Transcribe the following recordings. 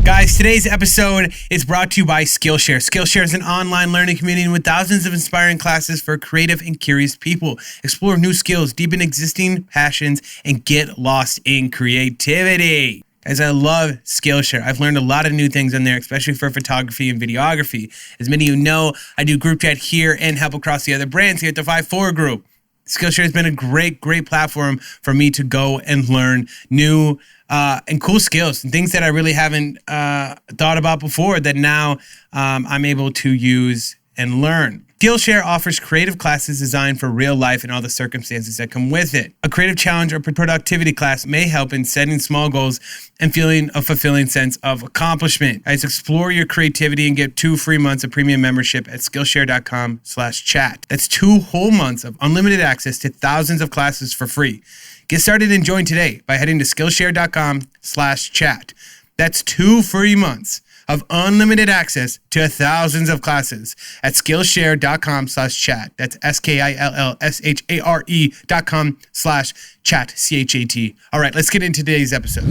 Guys, today's episode is brought to you by Skillshare. Skillshare is an online learning community with thousands of inspiring classes for creative and curious people. Explore new skills, deepen existing passions, and get lost in creativity. Guys, I love Skillshare. I've learned a lot of new things on there, especially for photography and videography. As many of you know, I do group chat here and help across the other brands here at the 5-4 group. Skillshare has been a great platform for me to go and learn new and cool skills and things that I really haven't thought about before that now I'm able to use and learn. Skillshare offers creative classes designed for real life and all the circumstances that come with it. A creative challenge or productivity class may help in setting small goals and feeling a fulfilling sense of accomplishment. Guys, explore your creativity and get 2 free months of premium membership at Skillshare.com/chat. That's 2 whole months of unlimited access to thousands of classes for free. Get started and join today by heading to Skillshare.com/chat. That's 2 free months of unlimited access to thousands of classes at Skillshare.com/chat. That's SKILLSHARE.com/chat, CHAT. All right, let's get into today's episode.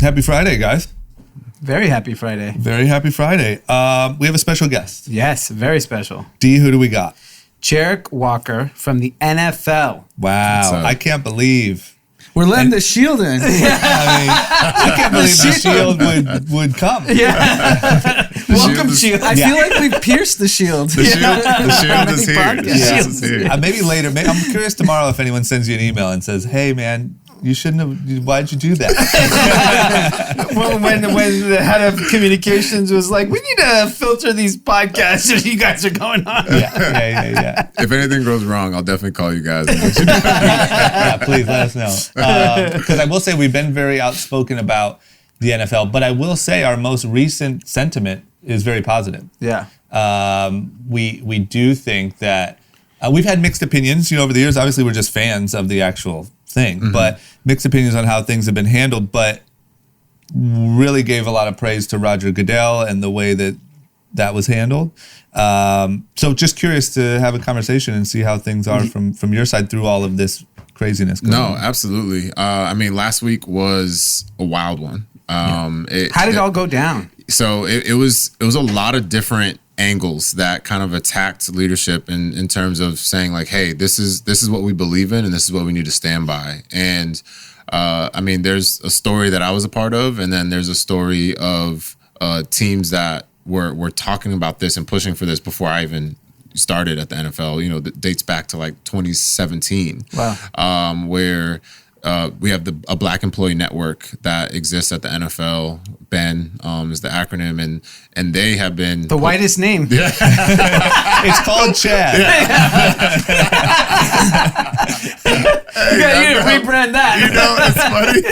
Happy Friday, guys. Very happy Friday. Very happy Friday. We have a special guest. Yes, very special. D, who do we got? Jarick Walker from the NFL. Wow, I can't believe. We're letting the shield in. I can't believe the shield would come. Yeah. Welcome, shield. I feel like we've pierced the shield. The shield is here. The shield is here. Maybe later. I'm curious tomorrow if anyone sends you an email and says, "Hey, man, you shouldn't have. Why'd you do that?" Well, when the head of communications was like, "We need to filter these podcasts that you guys are going on." Yeah. If anything goes wrong, I'll definitely call you guys. Yeah, please let us know. Because I will say we've been very outspoken about the NFL, but I will say our most recent sentiment is very positive. Yeah. We do think that we've had mixed opinions, over the years. Obviously, we're just fans of the actual thing, but mixed opinions on how things have been handled. But really gave a lot of praise to Roger Goodell and the way that was handled. So just curious to have a conversation and see how things are from your side through all of this craziness going on. Absolutely. Last week was a wild one. How did it all go down? So it was a lot of different angles that kind of attacked leadership in terms of saying like, hey, this is what we believe in and this is what we need to stand by. And there's a story that I was a part of, and then there's a story of teams that were talking about this and pushing for this before I even started at the NFL. That dates back to like 2017. Wow. Where we have a Black Employee Network that exists at the NFL. BEN is the acronym, and they have been the whitest name. Yeah. It's called Chad. You need to rebrand that. It's funny.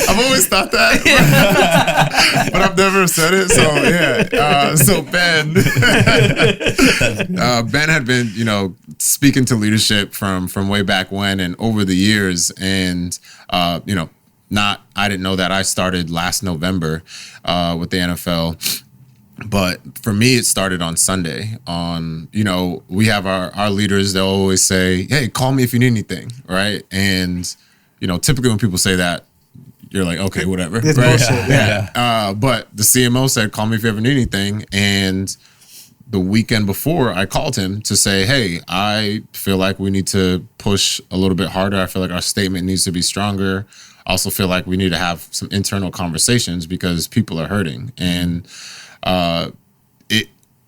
I've always thought that, but I've never said it. So yeah. So Ben had been, speaking to leadership from way back when and over the years, and I didn't know that I started last November with the NFL. But for me, it started on Sunday. We have our leaders, they'll always say, hey, call me if you need anything, right? And, typically when people say that, you're like, okay, whatever. It's right? bullshit. Yeah. But the CMO said, call me if you ever need anything. And the weekend before, I called him to say, hey, I feel like we need to push a little bit harder. I feel like our statement needs to be stronger. I also feel like we need to have some internal conversations because people are hurting. And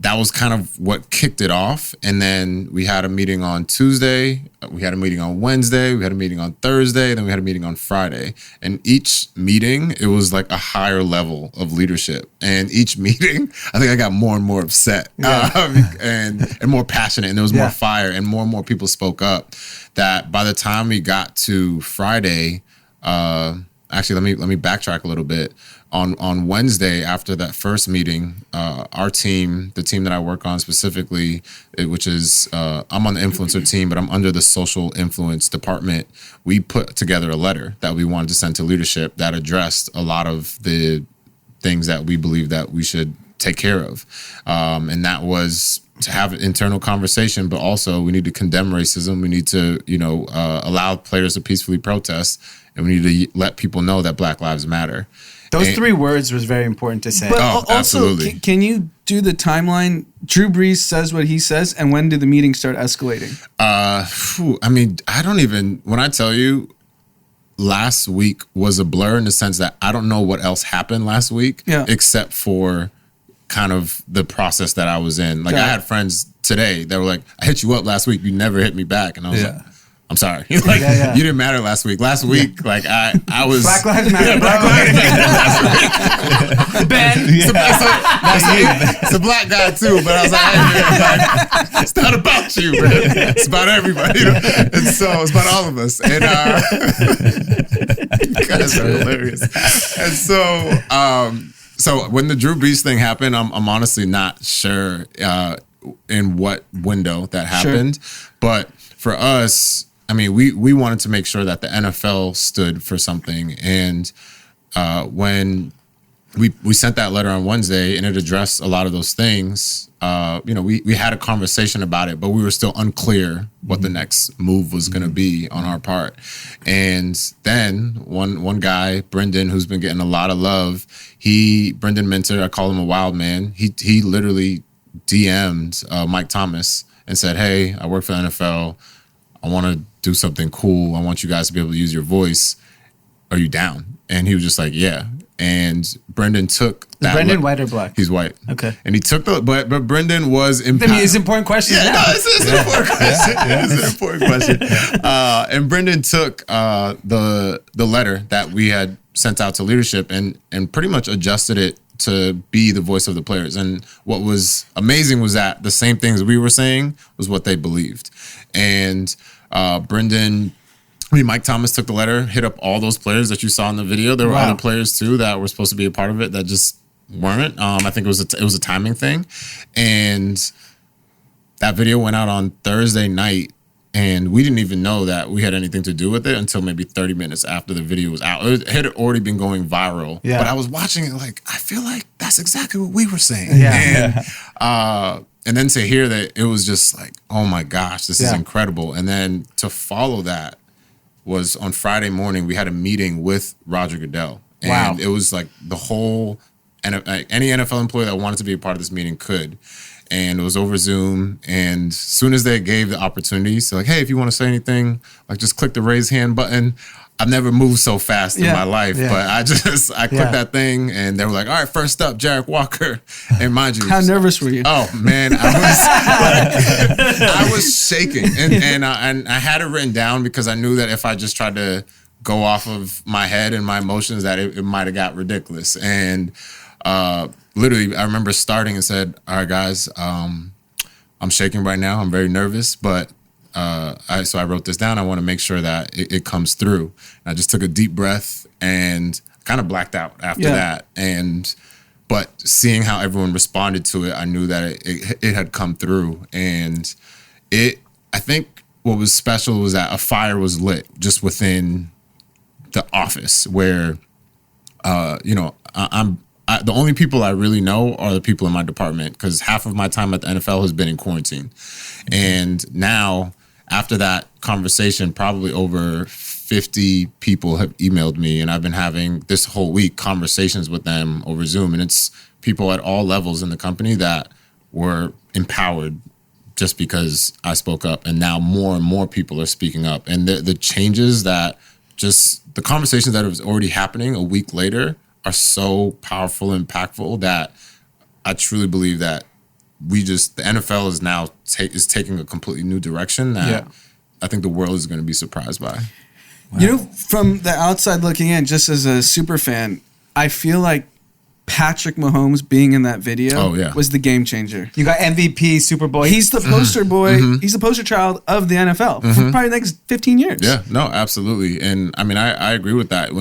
that was kind of what kicked it off. And then we had a meeting on Tuesday, we had a meeting on Wednesday, we had a meeting on Thursday, then we had a meeting on Friday. And each meeting, it was like a higher level of leadership. And each meeting, I think I got more and more upset and more passionate. And there was more fire, and more people spoke up. That by the time we got to Friday, actually, let me backtrack a little bit. On Wednesday, after that first meeting, our team, the team that I work on specifically, which is I'm on the influencer team, but I'm under the social influence department. We put together a letter that we wanted to send to leadership that addressed a lot of the things that we believe that we should take care of, and that was to have an internal conversation, but also we need to condemn racism. We need to, allow players to peacefully protest, and we need to let people know that Black Lives Matter. Those And- 3 words was very important to say. But Oh, also, absolutely. can you do the timeline? Drew Brees says what he says, and when did the meeting start escalating? I mean, I don't even, when I tell you, last week was a blur in the sense that I don't know what else happened last week, except for kind of the process that I was in. Like, I had friends today that were like, I hit you up last week, you never hit me back. And I was like, I'm sorry. Like, you didn't matter last week. Last week, like, I was... Black Lives Matter. Black Lives Matter. Ben. It's a black guy, too. But I was like, hey, man, it's not about you, man. It's about everybody. You know? And so it's about all of us. And you guys are hilarious. And so when the Drew Brees thing happened, I'm honestly not sure in what window that happened. But for us... I mean, we wanted to make sure that the NFL stood for something. And when we sent that letter on Wednesday and it addressed a lot of those things, we had a conversation about it, but we were still unclear what the next move was going to be on our part. And then one guy, Brendan, who's been getting a lot of love, Brendan Minter, I call him a wild man. He literally DM'd Mike Thomas and said, hey, I work for the NFL. I want to do something cool. I want you guys to be able to use your voice. Are you down? And he was just like, yeah. And Brendan took that. Is Brendan white or black? He's white. Okay. And he took but Brendan was I mean, it's an important question. Yeah, no, it's an important question. It's an important question. And Brendan took the letter that we had sent out to leadership and pretty much adjusted it to be the voice of the players. And what was amazing was that the same things we were saying was what they believed. And Mike Thomas took the letter, hit up all those players that you saw in the video. There were other players too that were supposed to be a part of it that just weren't. I think it was a timing thing. And that video went out on Thursday night. And we didn't even know that we had anything to do with it until maybe 30 minutes after the video was out. It had already been going viral. Yeah. But I was watching it like, I feel like that's exactly what we were saying. Yeah. And then to hear that, it was just like, oh my gosh, this is incredible. And then to follow that was on Friday morning, we had a meeting with Roger Goodell. And it was like the whole, any NFL employee that wanted to be a part of this meeting could. And it was over Zoom. And as soon as they gave the opportunity, so like, hey, if you want to say anything, like just click the raise hand button. I've never moved so fast in my life, but I clicked that thing and they were like, all right, first up, Jarick Walker. And mind you, how nervous were you? Oh man, I was shaking. And I had it written down because I knew that if I just tried to go off of my head and my emotions, that it might have got ridiculous. And literally, I remember starting and said, all right, guys, I'm shaking right now. I'm very nervous, but so I wrote this down. I want to make sure that it comes through. And I just took a deep breath and kind of blacked out after that. But seeing how everyone responded to it, I knew that it had come through. And I think what was special was that a fire was lit just within the office where, the only people I really know are the people in my department because half of my time at the NFL has been in quarantine. And now, after that conversation, probably over 50 people have emailed me, and I've been having this whole week conversations with them over Zoom. And it's people at all levels in the company that were empowered just because I spoke up. And now more and more people are speaking up. And the changes that just the conversations that was already happening a week later are so powerful and impactful that I truly believe that the NFL is now is taking a completely new direction that I think the world is going to be surprised by. Wow. You know, from the outside looking in, just as a super fan, I feel like Patrick Mahomes being in that video was the game changer. You got MVP, Super Bowl. He's the poster boy. He's the poster child of the NFL for probably the next 15 years. Yeah, no, absolutely. And I mean, I agree with that.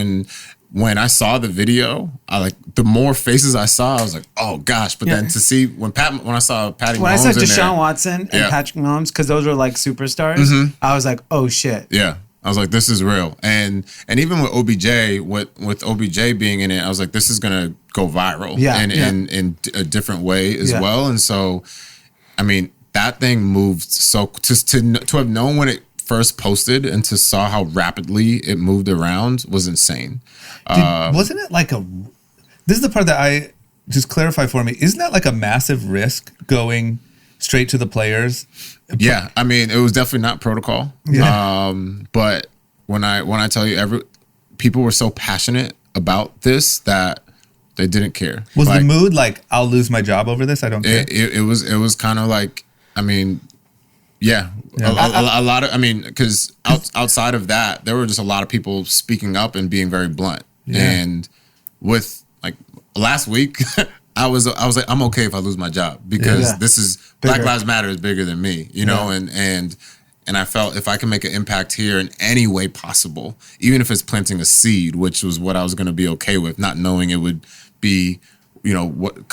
When I saw the video, the more faces I saw, I was like, oh gosh. But then to see when I saw Patty Mahomes, when I saw Deshaun Watson and Patrick Mahomes, because those were like superstars, I was like, oh shit. Yeah. I was like, this is real. And even with OBJ, with OBJ being in it, I was like, this is gonna go viral in a different way as well. And so, I mean, that thing moved so to have known when it first posted and to saw how rapidly it moved around was insane. Wasn't it like This is the part that I just clarify for me. Isn't that like a massive risk going straight to the players? Yeah, I mean, it was definitely not protocol. Yeah. But when I tell you, people were so passionate about this that they didn't care. Was the mood like, I'll lose my job over this? I don't care. It was kind of like, I mean, yeah. A lot of, I mean, because outside of that, there were just a lot of people speaking up and being very blunt. Yeah. And with like last week, I was like, I'm okay if I lose my job because this is bigger. Black Lives Matter is bigger than me, you know, and I felt if I can make an impact here in any way possible, even if it's planting a seed, which was what I was going to be okay with, not knowing it would be, you know, what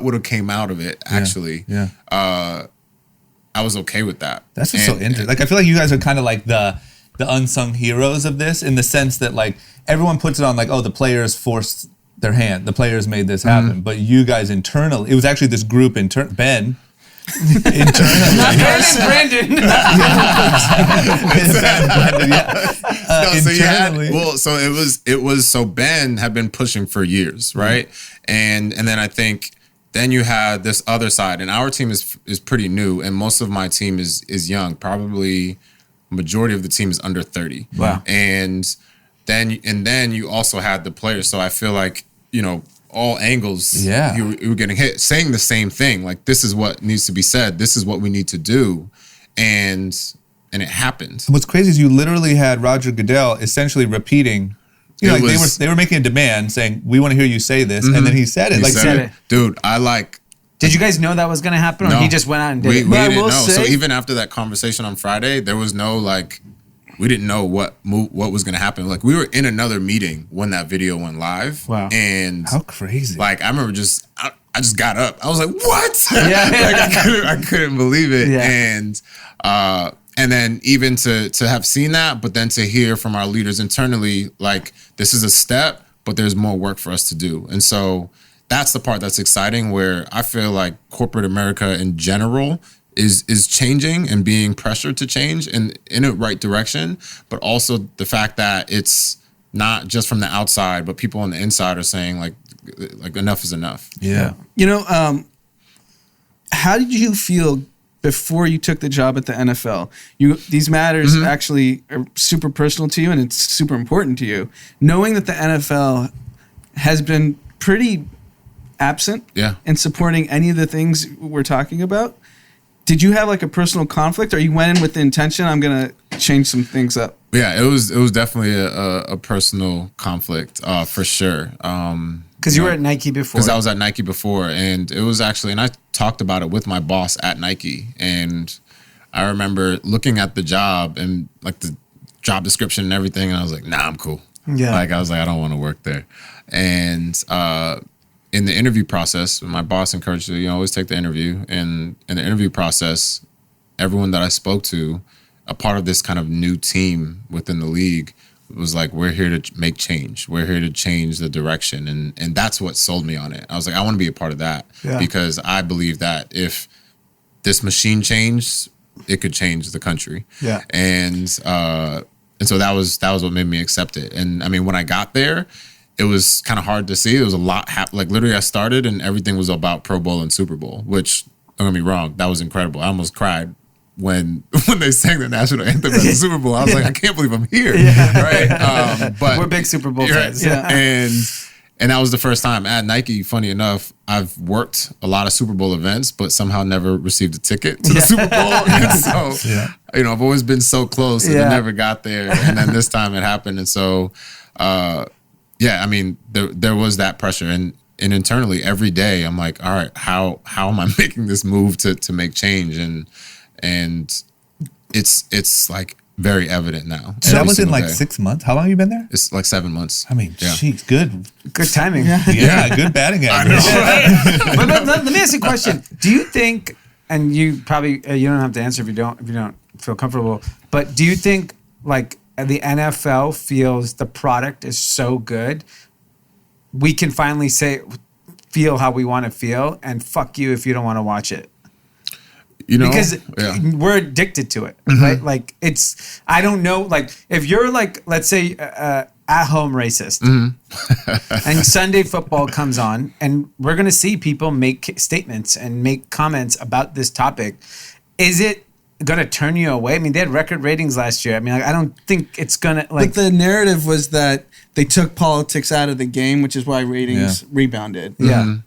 would have came out of it actually. Yeah. I was okay with that. That's what's so interesting. Like, I feel like you guys are kind of like the unsung heroes of this, in the sense that like everyone puts it on like, oh, the players forced their hand, the players made this happen, but you guys internally, it was actually this group Ben. Internally, not Ben and Brandon. So it was so Ben had been pushing for years, right? And then I think then you had this other side, and our team is pretty new, and most of my team is young. Probably majority of the team is under 30. Wow. And then you also had the players. So I feel like, you know, all angles, you were getting hit, saying the same thing. Like, this is what needs to be said. This is what we need to do. And it happened. What's crazy is you literally had Roger Goodell essentially repeating, you know, like they were making a demand saying, we want to hear you say this. And then he said it. He said it. Dude, Did you guys know that was going to happen, or he just went out and did it? We didn't know. So even after that conversation on Friday, there was no like, we didn't know what was going to happen. Like, we were in another meeting when that video went live. Wow. And how crazy. Like, I remember I just got up. I was like, what? Yeah. Like, I couldn't believe it. Yeah. And then even to have seen that, but then to hear from our leaders internally, like, this is a step, but there's more work for us to do. And so that's the part that's exciting, where I feel like corporate America in general is changing and being pressured to change in a right direction, but also the fact that it's not just from the outside, but people on the inside are saying like enough is enough. Yeah. You know, how did you feel before you took the job at the NFL? These matters actually are super personal to you, and it's super important to you. Knowing that the NFL has been pretty absent in supporting any of the things we're talking about, did you have like a personal conflict, or you went in with the intention, I'm going to change some things up? Yeah, it was definitely a personal conflict for sure. Because you were at Nike before. Because I was at Nike before, and it was actually, and I talked about it with my boss at Nike, and I remember looking at the job and like the job description and everything, and I was like, nah, I'm cool. Yeah. Like, I was like, I don't want to work there. And in the interview process, my boss encouraged you, always take the interview. And in the interview process, everyone that I spoke to, a part of this kind of new team within the league, was like, we're here to make change. We're here to change the direction. And that's what sold me on it. I was like, I want to be a part of that because I believe that if this machine changed, it could change the country. Yeah. And so that was what made me accept it. And I mean, when I got there, it was kind of hard to see. There was a lot like literally I started and everything was about Pro Bowl and Super Bowl, which, don't get me wrong, that was incredible. I almost cried when they sang the national anthem at the Super Bowl. I was like, I can't believe I'm here. Right? But we're big Super Bowl fans. Yeah. And that was the first time at Nike. Funny enough, I've worked a lot of Super Bowl events, but somehow never received a ticket to the Super Bowl. And so, I've always been so close and I never got there. And then this time it happened. And so, I mean, there was that pressure, and internally every day I'm like, all right, how am I making this move to make change? And it's like very evident now. So that was in like 6 months. How long have you been there? It's like 7 months. I mean, geez, good timing. Yeah, good batting average. I know. But let me ask you a question. Do you think, and you probably you don't have to answer if you don't feel comfortable, but do you think like the NFL feels the product is so good, we can finally feel how we want to feel, and fuck you if you don't want to watch it? Because we're addicted to it, right? Like I don't know, like if you're like, let's say, at-home racist. And Sunday football comes on, and we're going to see people make statements and make comments about this topic. Is it going to turn you away? I mean, they had record ratings last year. I mean, like, I don't think it's going to, like... But the narrative was that they took politics out of the game, which is why ratings rebounded. Yeah.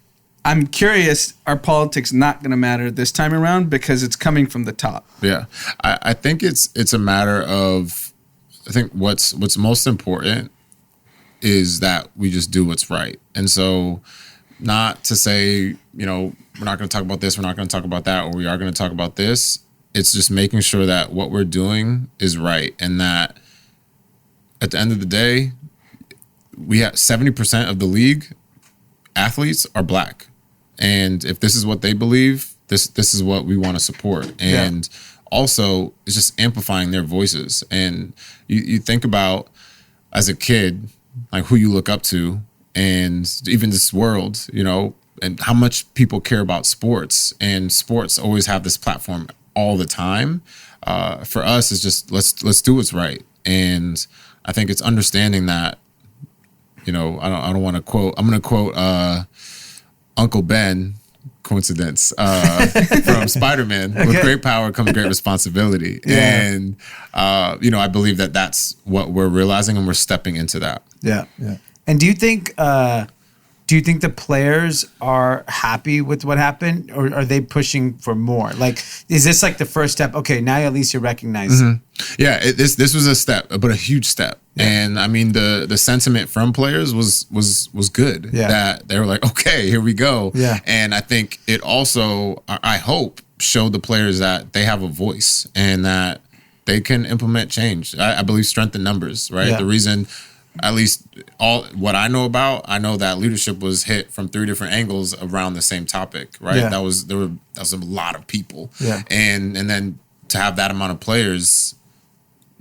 I'm curious, are politics not going to matter this time around because it's coming from the top? Yeah. I think it's a matter of, I think what's most important is that we just do what's right. And so not to say, we're not going to talk about this, we're not going to talk about that, or we are going to talk about this. It's just making sure that what we're doing is right, and that at the end of the day, we have 70% of the league athletes are black. And if this is what they believe, this is what we want to support. And also, it's just amplifying their voices. And you think about, as a kid, like who you look up to, and even this world, and how much people care about sports. And sports always have this platform all the time. For us, it's just let's do what's right. And I think it's understanding that, I don't want to quote. I'm going to quote Uncle Ben, coincidence, from Spider-Man. With great power comes great responsibility. And, I believe that that's what we're realizing, and we're stepping into that. Yeah. And do you think the players are happy with what happened, or are they pushing for more? Like, is this like the first step? Okay, now at least you're recognizing. Yeah, this was a step, but a huge step. And I mean, the sentiment from players was good. Yeah. That they were like, okay, here we go. Yeah. And I think it also, I hope, showed the players that they have a voice and that they can implement change. I believe strength in numbers, right? Yeah. The reason, at least all what I know about, I know that leadership was hit from 3 different angles around the same topic, right? Yeah. That was a lot of people. Yeah. And then to have that amount of players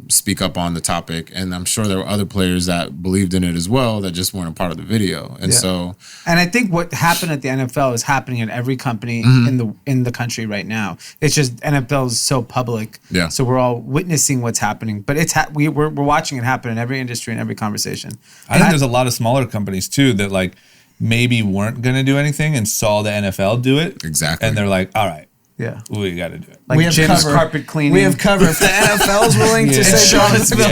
speak up on the topic, and I'm sure there were other players that believed in it as well that just weren't a part of the video. And so, and I think what happened at the NFL is happening in every company in the country right now. It's just NFL is so public, so we're all witnessing what's happening. But it's we're watching it happen in every industry and every conversation. I think there's a lot of smaller companies too that like maybe weren't going to do anything and saw the NFL do it. Exactly. And they're like, all right, yeah, we got to do it. like we have Jim's cover. carpet cleaning. We have cover. If the NFL's willing to say Charlottesville.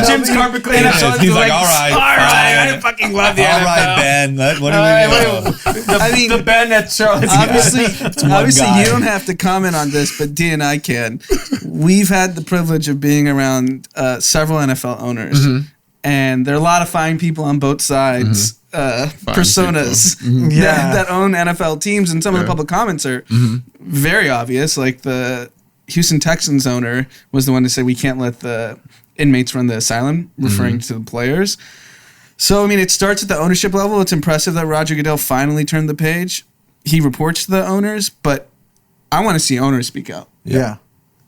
Jim's carpet cleaning. He's like, all right, I fucking love the NFL. All right, Ben. What do we do? I mean, the Ben at Charlottesville. Obviously, guy. you don't have to comment on this, but D and I can. We've had the privilege of being around several NFL owners, and there are a lot of fine people on both sides. Personas that own NFL teams, and some of the public comments are very obvious. Like the Houston Texans owner was the one to say we can't let the inmates run the asylum, referring to the players. So I mean, it starts at the ownership level. It's impressive that Roger Goodell finally turned the page. He reports to the owners, but I want to see owners speak out. Yeah.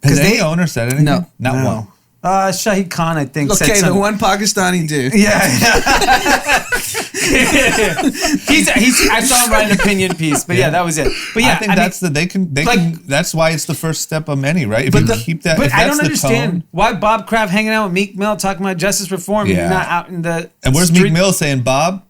Has any owner said anything? No. Not one. Shahid Khan, I think. Okay, said the some, one Pakistani dude. Yeah. I saw him write an opinion piece, but that was it. But yeah, I think that's why it's the first step of many, right? If you keep that, but if I that's don't the understand tone, why Bob Kraft hanging out with Meek Mill talking about justice reform and not out in the and where's street? Meek Mill saying, Bob,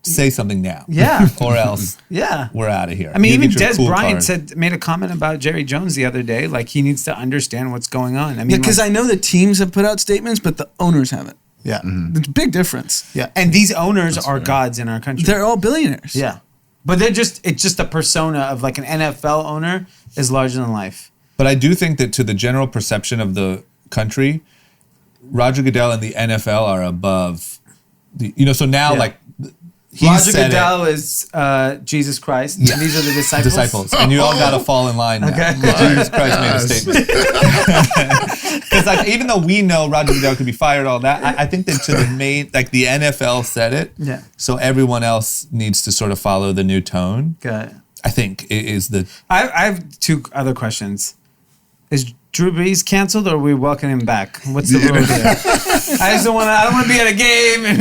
say something now, Yeah. or else Yeah. we're out of here. I mean, You even get your Des cool Bryant card. made a comment about Jerry Jones the other day. Like, he needs to understand what's going on. I mean, Because I know the teams have put out statements, but the owners haven't. yeah, There's a big difference. yeah. And these owners are gods in our country. They're all billionaires. Yeah, but it's just a persona of like an NFL owner is larger than life. But I do think that to the general perception of the country, Roger Goodell and the NFL are above the, so now like he Roger said Goodell is Jesus Christ. Yeah. And these are the disciples. and you all got to fall in line now. Okay. Jesus Christ made a statement. Because like, even though we know Roger Goodell could be fired, all that, I think that to the main, like the NFL said it. Yeah. So everyone else needs to sort of follow the new tone. Got it. I think it is the. I have 2 other questions. Is Drew Brees canceled, or are we welcoming him back? What's the rule here? I don't want to be at a game. And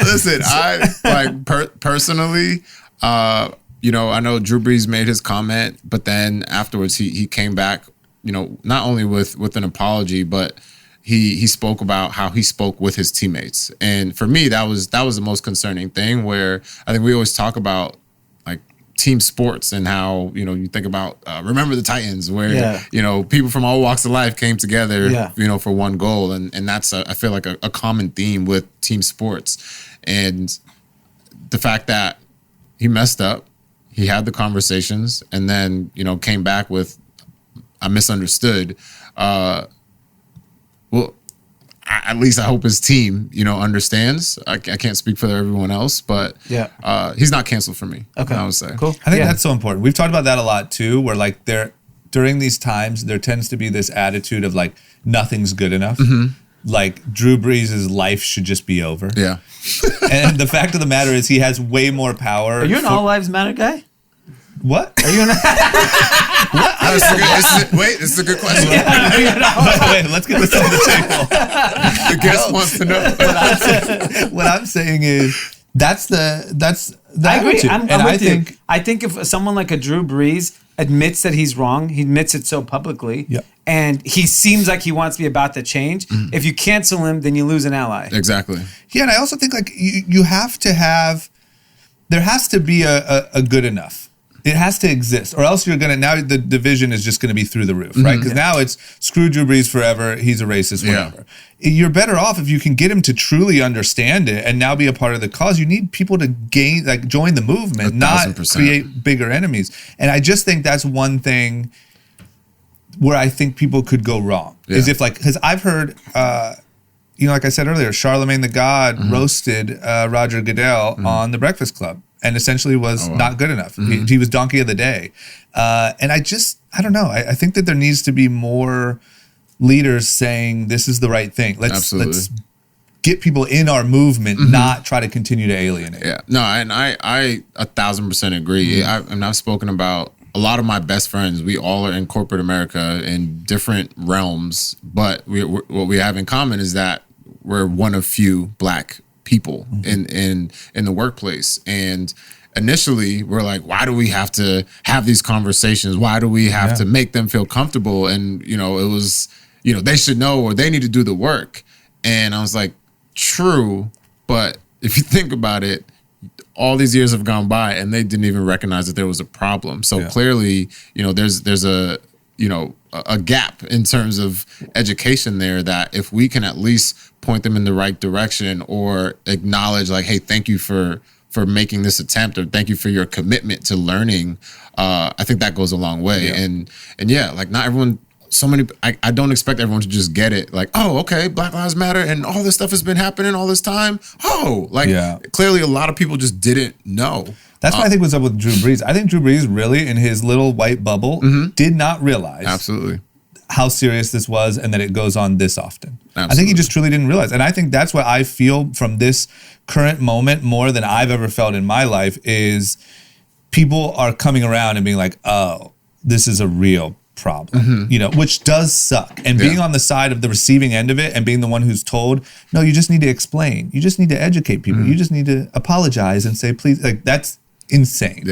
Listen, I personally, I know Drew Brees made his comment, but then afterwards he came back, not only with an apology, but he spoke about how he spoke with his teammates. And for me, that was the most concerning thing, where I think we always talk about like team sports and how, you know, you think about Remember the Titans, where, you know, people from all walks of life came together, you know, for one goal. And that's, I feel like, a common theme with team sports. And the fact that he messed up, he had the conversations, and then, you know, came back with, I misunderstood. Well, at least I hope his team, you know, understands. I can't speak for everyone else, but he's not canceled for me. Okay, I would say. Cool. I think that's so important. We've talked about that a lot too, where like during these times, there tends to be this attitude of like nothing's good enough. Like Drew Brees' life should just be over. Yeah. And the fact of the matter is he has way more power. Are you an all lives matter guy? What? Are you an This is a good question. Wait, let's get this on the table. The guest wants to know. What I'm saying is that's the I agree. attitude. I'm and with you. I think if someone like a Drew Brees admits that he's wrong, he admits it so publicly, and he seems like he wants to be about the change. If you cancel him, then you lose an ally. Exactly. Yeah, and I also think like you have to have, there has to be a good enough. It has to exist, or else you're gonna, now the division is just gonna be through the roof, right? Because now it's screw Drew Brees forever. He's a racist, whatever. You're better off if you can get him to truly understand it and now be a part of the cause. You need people to join the movement, not 1,000%. create bigger enemies. And I just think that's one thing where I think people could go wrong is if like, because I've heard, you know, like I said earlier, Charlemagne the God roasted Roger Goodell on The Breakfast Club. And essentially was not good enough. He was donkey of the day. And I don't know. I think that there needs to be more leaders saying this is the right thing. Let's get people in our movement, not try to continue to alienate. Yeah. No, and I 1,000% agree. I've spoken about a lot of my best friends. We all are in corporate America in different realms, but what we have in common is that we're one of few Black people in the workplace. And initially we're like, why do we have to have these conversations? Why do we have to make them feel comfortable? And, you know, it was, you know, they should know, or they need to do the work. And I was like, true. But if you think about it, all these years have gone by and they didn't even recognize that there was a problem. So clearly, you know, there's a, you know, a gap in terms of education there, that if we can at least point them in the right direction, or acknowledge like, hey, thank you for making this attempt, or thank you for your commitment to learning, I think that goes a long way. And like not everyone, so many, I don't expect everyone to just get it like, oh, okay, Black Lives Matter and all this stuff has been happening all this time. Oh, like clearly a lot of people just didn't know. That's what I think was up with Drew Brees. I think Drew Brees really, in his little white bubble, did not realize how serious this was and that it goes on this often. I think he just truly didn't realize. And I think that's what I feel from this current moment more than I've ever felt in my life is people are coming around and being like, oh, this is a real problem, you know, which does suck. And being on the side of the receiving end of it and being the one who's told, no, you just need to explain. You just need to educate people. You just need to apologize and say, please, like that's insane.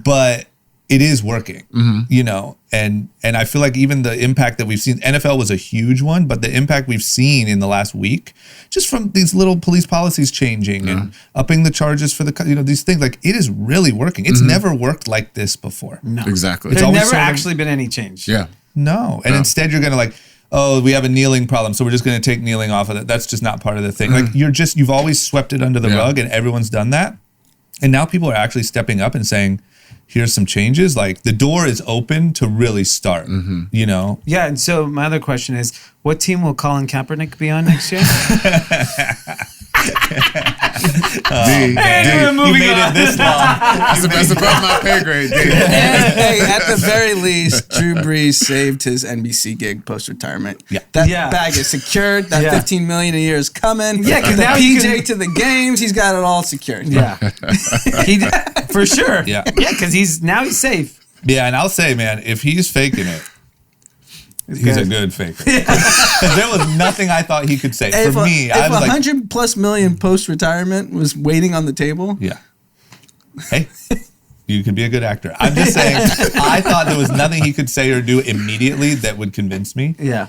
But it is working, you know, and I feel like even the impact that we've seen, NFL was a huge one, but the impact we've seen in the last week, just from these little police policies changing and upping the charges for the, you know, these things, like it is really working. It's never worked like this before. No. Exactly. There's never actually been any change. No. And instead you're going to like, oh, we have a kneeling problem, so we're just going to take kneeling off of it. That's just not part of the thing. Like you've always swept it under the rug and everyone's done that. And now people are actually stepping up and saying, here's some changes. Like the door is open to really start, you know? Yeah. And so my other question is, what team will Colin Kaepernick be on next year? You made it this long. That's above my pay grade, D. Hey, at the very least, Drew Brees saved his NBC gig post-retirement. That bag is secured. That $15 million a year is coming. Yeah, because the now PJ to the games, he's got it all secured. For sure. Yeah, because he's safe. Yeah, and I'll say, man, if he's faking it, he's a good faker. Because there was nothing I thought he could say. If For me, I was like, $100+ million post-retirement was waiting on the table. Yeah. Hey, you could be a good actor. I'm just saying, I thought there was nothing he could say or do immediately that would convince me. Yeah.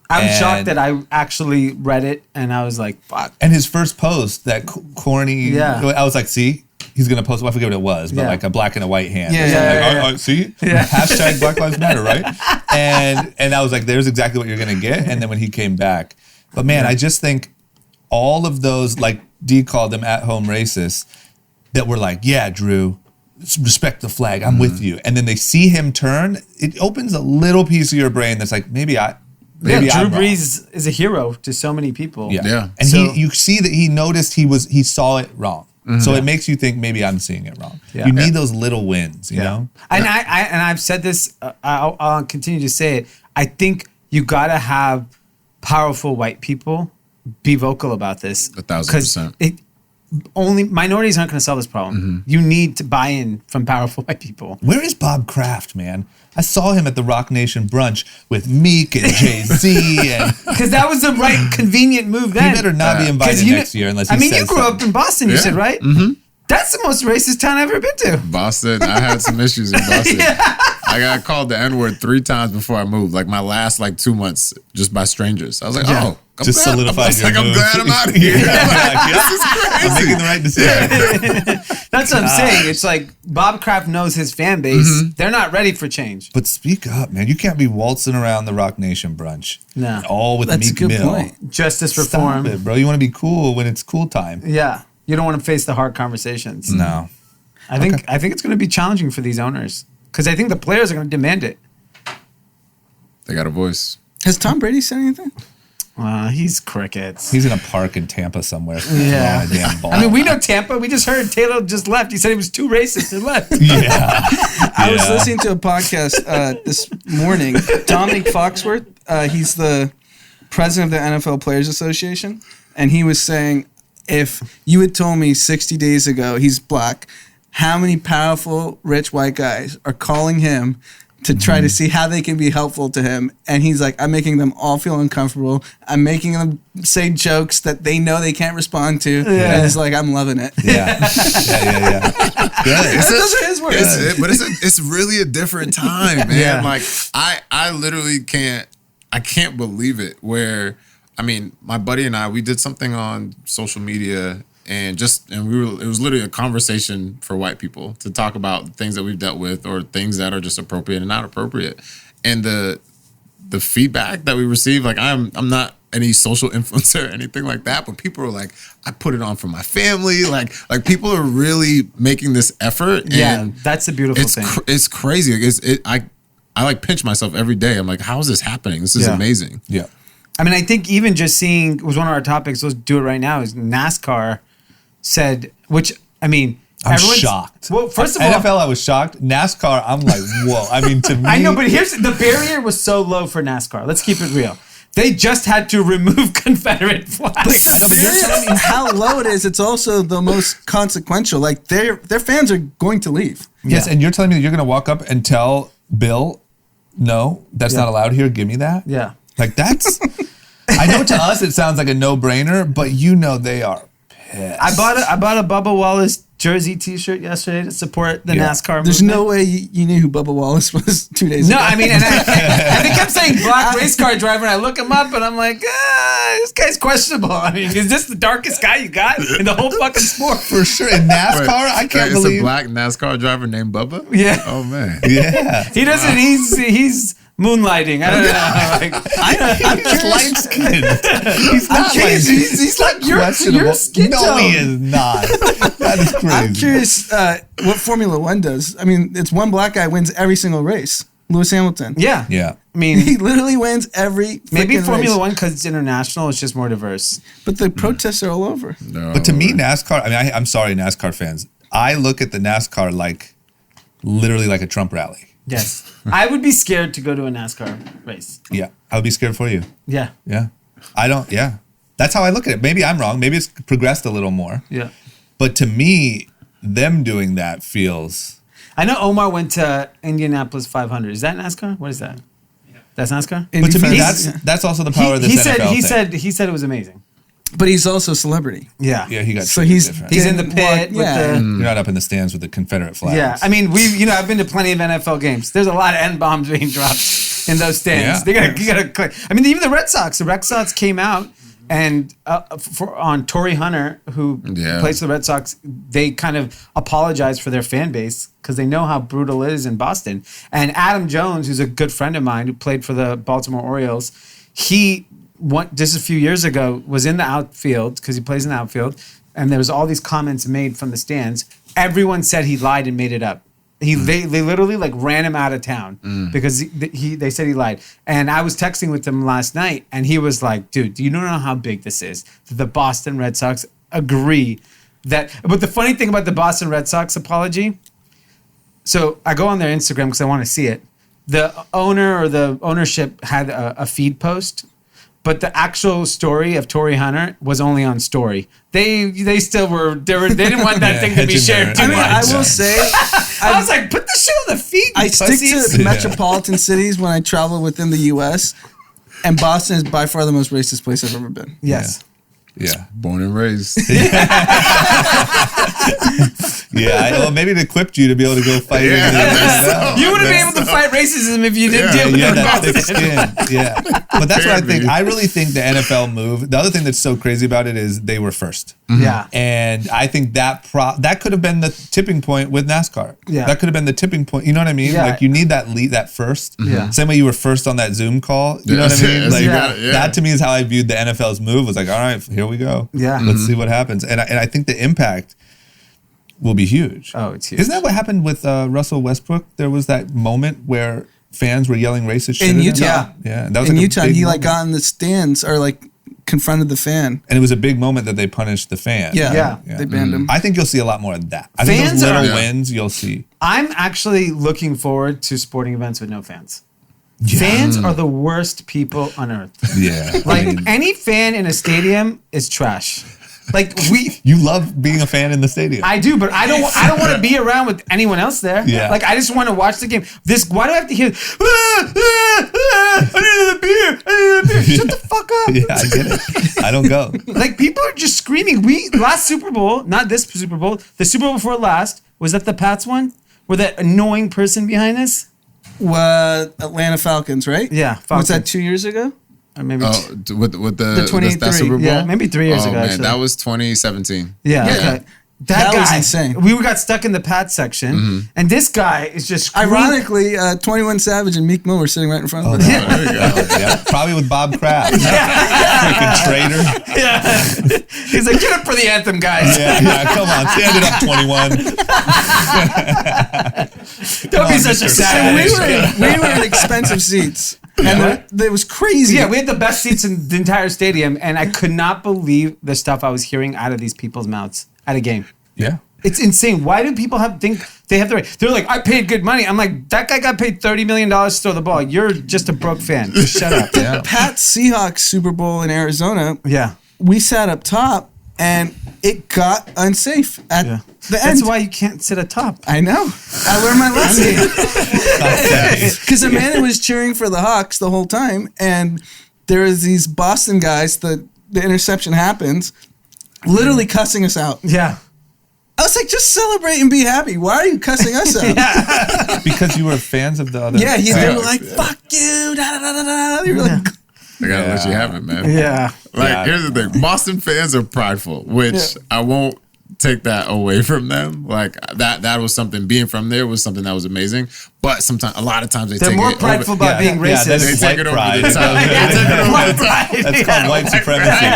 I'm And- shocked that I actually read it and I was like, fuck. And his first post, that corny, Yeah. I was like, see, he's going to post, I forget what it was, but Yeah. like a black and a white hand. Yeah, Or something. yeah, Like, yeah. oh, see? Yeah. Hashtag Black Lives Matter, right? And I was like, there's exactly what you're going to get. And then when he came back. But man, I just think all of those, like D called them at-home racists, that were like, yeah, Drew, respect the flag, I'm with you. And then they see him turn, it opens a little piece of your brain that's like, maybe Yeah, I'm Drew wrong. Brees is a hero to so many people. Yeah. Yeah. And So- you see that he noticed he saw it wrong. So it makes you think maybe I'm seeing it wrong. Yeah. You need those little wins, you know? And I've said this. I'll continue to say it. I think you gotta have powerful white people be vocal about this. 1,000%. Because only minorities aren't going to solve this problem. You need to buy in from powerful white people. Where is Bob Kraft, man? I saw him at the Rock Nation brunch with Meek and Jay-Z. And Because that was the right, convenient move then. he better not be 'Cause invited next year unless he says you grew something. up in Boston, you Yeah. said, right? Mm-hmm. That's the most racist town I've ever been to. Boston, I had some issues in Boston. I got called the N-word 3 times before I moved. Like my last 2 months, just by strangers. I was like, oh, I'm Just glad. solidified I'm your I'm move. glad I'm out of here. This is crazy. I'm making the right decision. That's what I'm saying. It's like Bob Kraft knows his fan base. They're not ready for change. But speak up, man. You can't be waltzing around the Rock Nation brunch. No. All with That's a Meek good Mill. point. Justice Stop reform. it, bro. You want to be cool when it's cool time. Yeah. You don't want to face the hard conversations. No. I think it's going to be challenging for these owners because I think the players are going to demand it. They got a voice. Has Tom Brady said anything? He's crickets. He's in a park in Tampa somewhere. Yeah. throwing a damn ball. I mean, we know Tampa. We just heard Taylor just left. He said he was too racist and left. Yeah. I was Yeah. listening to a podcast this morning. Dominic Foxworth, he's the president of the NFL Players Association, and he was saying, if you had told me 60 days ago he's black, how many powerful rich white guys are calling him to try to see how they can be helpful to him, and he's like, I'm making them all feel uncomfortable. I'm making them say jokes that they know they can't respond to. And it's like, I'm loving it. Yeah. Good. Those are his words. It's really a different time, man. Yeah. Like I literally can't believe it. Where I mean, my buddy and I, we did something on social media and it was literally a conversation for white people to talk about things that we've dealt with or things that are just appropriate and not appropriate. And the feedback that we received, like I'm not any social influencer or anything like that, but people are like, I put it on for my family. Like people are really making this effort. Yeah, And that's a beautiful thing. it's crazy. I like pinch myself every day. I'm like, how is this happening? This is Yeah. amazing. Yeah. I mean, I think even just seeing, it was one of our topics, let's do it right now, is NASCAR said, which, I mean, I'm everyone's shocked. Well, first of all, NFL, I was shocked. NASCAR, I'm like, whoa. I mean, to me. I know, but here's the barrier was so low for NASCAR. Let's keep it real. They just had to remove Confederate flags. No, but you're telling me how low it is. It's also the most consequential. Like their fans are going to leave. Yes, Yeah. and you're telling me that you're going to walk up and tell Bill, no, that's Yeah. not allowed here. Give me that. Yeah. Like that's. I know to us it sounds like a no-brainer, but you know they are pissed. I bought a Bubba Wallace jersey T-shirt yesterday to support the Yeah. NASCAR There's movement. no way you knew who Bubba Wallace was 2 days ago. No, I mean, and they kept saying black race car driver, and I look him up, and I'm like, this guy's questionable. I mean, is this the darkest guy you got in the whole fucking sport? for sure in NASCAR. I can't It's believe. a black NASCAR driver named Bubba? Yeah. Oh, man. Yeah. He doesn't. He's moonlighting. I don't know. Like, I'm He's light skinned. He's not like he's like your questionable. skin No, tone. he is not. That is crazy. I'm curious what Formula One does. I mean, it's one black guy wins every single race. Lewis Hamilton. Yeah. Yeah. I mean, He literally wins every maybe frickin' Formula race. One because it's international. It's just more diverse. But the protests are all over. No, But to me, NASCAR. I mean, I'm sorry, NASCAR fans. I look at the NASCAR like literally like a Trump rally. Yes, I would be scared to go to a NASCAR race. Yeah, I would be scared for you. Yeah. Yeah, I don't. Yeah, that's how I look at it. Maybe I'm wrong. Maybe it's progressed a little more. Yeah. But to me, them doing that feels. I know Omar went to Indianapolis 500. Is that NASCAR? What is that? That's NASCAR. But to me, Indy that's also the power of this he NFL said thing. he said it was amazing. But he's also a celebrity. Yeah. Yeah, he got. So treated he's different. He's in the pit Well, with yeah. the. You're not up in the stands with the Confederate flags. Yeah, I mean, I've been to plenty of NFL games. There's a lot of N-bombs being dropped. in those stands. Yeah. You gotta click. I mean, even the Red Sox came out and on Torrey Hunter, who plays for the Red Sox, they kind of apologized for their fan base because they know how brutal it is in Boston. And Adam Jones, who's a good friend of mine who played for the Baltimore Orioles, he just a few years ago was in the outfield because he plays in the outfield, and there was all these comments made from the stands. Everyone said he lied and made it up. They literally like ran him out of town because they said he lied. And I was texting with him last night, and he was like, "Dude, do you know how big this is? The Boston Red Sox agree that." But the funny thing about the Boston Red Sox apology, so I go on their Instagram because I want to see it. The owner or the ownership had a feed post, but the actual story of Torrey Hunter was only on story. They still were they didn't want that thing to be shared too much. I will say, I was like, put the shit on the feed. I stick to metropolitan cities when I travel within the U.S., and Boston is by far the most racist place I've ever been. Yes. Yeah. Born and raised. Well, maybe it equipped you to be able to go fight. You wouldn't be able to fight racism if you didn't deal with that thick Boston. skin. Yeah. But that's what I think. I really think the NFL move, the other thing that's so crazy about it is they were first. Yeah. And I think that could have been the tipping point with NASCAR. Yeah. That could have been the tipping point. You know what I mean? Yeah. Like you need that lead, that first. Yeah. Same way you were first on that Zoom call. You know what I mean? Like that to me is how I viewed the NFL's move. Was like, all right, here we go. Yeah. Let's see what happens. And I think the impact will be huge. Oh, it's huge. Isn't that what happened with Russell Westbrook? There was that moment where fans were yelling racist shit In at him. Utah. Yeah. That was In like Utah, a big he moment. got in the stands or like confronted the fan. And it was a big moment that they punished the fan. Yeah. They banned him. I think you'll see a lot more of that. I think Fans those little are- wins you'll see. I'm actually looking forward to sporting events with no fans. Fans are the worst people on earth. Yeah. Like any fan in a stadium is trash. Like You love being a fan in the stadium. I do, but I don't want to be around with anyone else there. Yeah. Like I just want to watch the game. Why do I have to hear? I need another beer. Shut the fuck up. Yeah, I get it. I don't go. Like people are just screaming. Last Super Bowl, not this Super Bowl, the Super Bowl before last, was that the Pats one? Were that annoying person behind us? Atlanta Falcons, right? Yeah, Was Falcons. that 2 years ago? Or maybe With the 23, that Super Bowl? yeah, maybe 3 years oh, ago, Man, actually. that was 2017. Yeah. Okay. That was guy, insane. We got stuck in the Pats section, and this guy is just screaming. Ironically, 21 Savage and Meek Mill were sitting right in front of us. There you go. Yeah, probably with Bob Kraft. Freaking traitor. Yeah. He's like, get up for the anthem, guys. Yeah, come on, stand it up, 21. Don't be such a So savage. we were in expensive seats. And it was crazy. Yeah, we had the best seats in the entire stadium, and I could not believe the stuff I was hearing out of these people's mouths at a game. Yeah. It's insane. Why do people think they have the right? They're like, I paid good money. I'm like, that guy got paid $30 million to throw the ball. You're just a broke fan. Just shut up. Yeah. Pat Seahawks Super Bowl in Arizona, Yeah. we sat up top and it got unsafe at the end. That's why you can't sit atop. I know. I learned my lesson. Because Amanda was cheering for the Hawks the whole time, and there was these Boston guys. The interception happens, literally cussing us out. Yeah. I was like, just celebrate and be happy. Why are you cussing us out? Because you were fans of the other. Yeah, they were like, fuck you. Da, da, da, da, da. They were like, I gotta let you have it, man. Yeah. Like, here's the thing. Boston fans are prideful, which I won't take that away from them. Like, that was something, being from there was something that was amazing. But a lot of times They're take more it prideful over. about being racist. that's They take it over white the top. pride. They take it over White the top. pride. That's called white supremacy.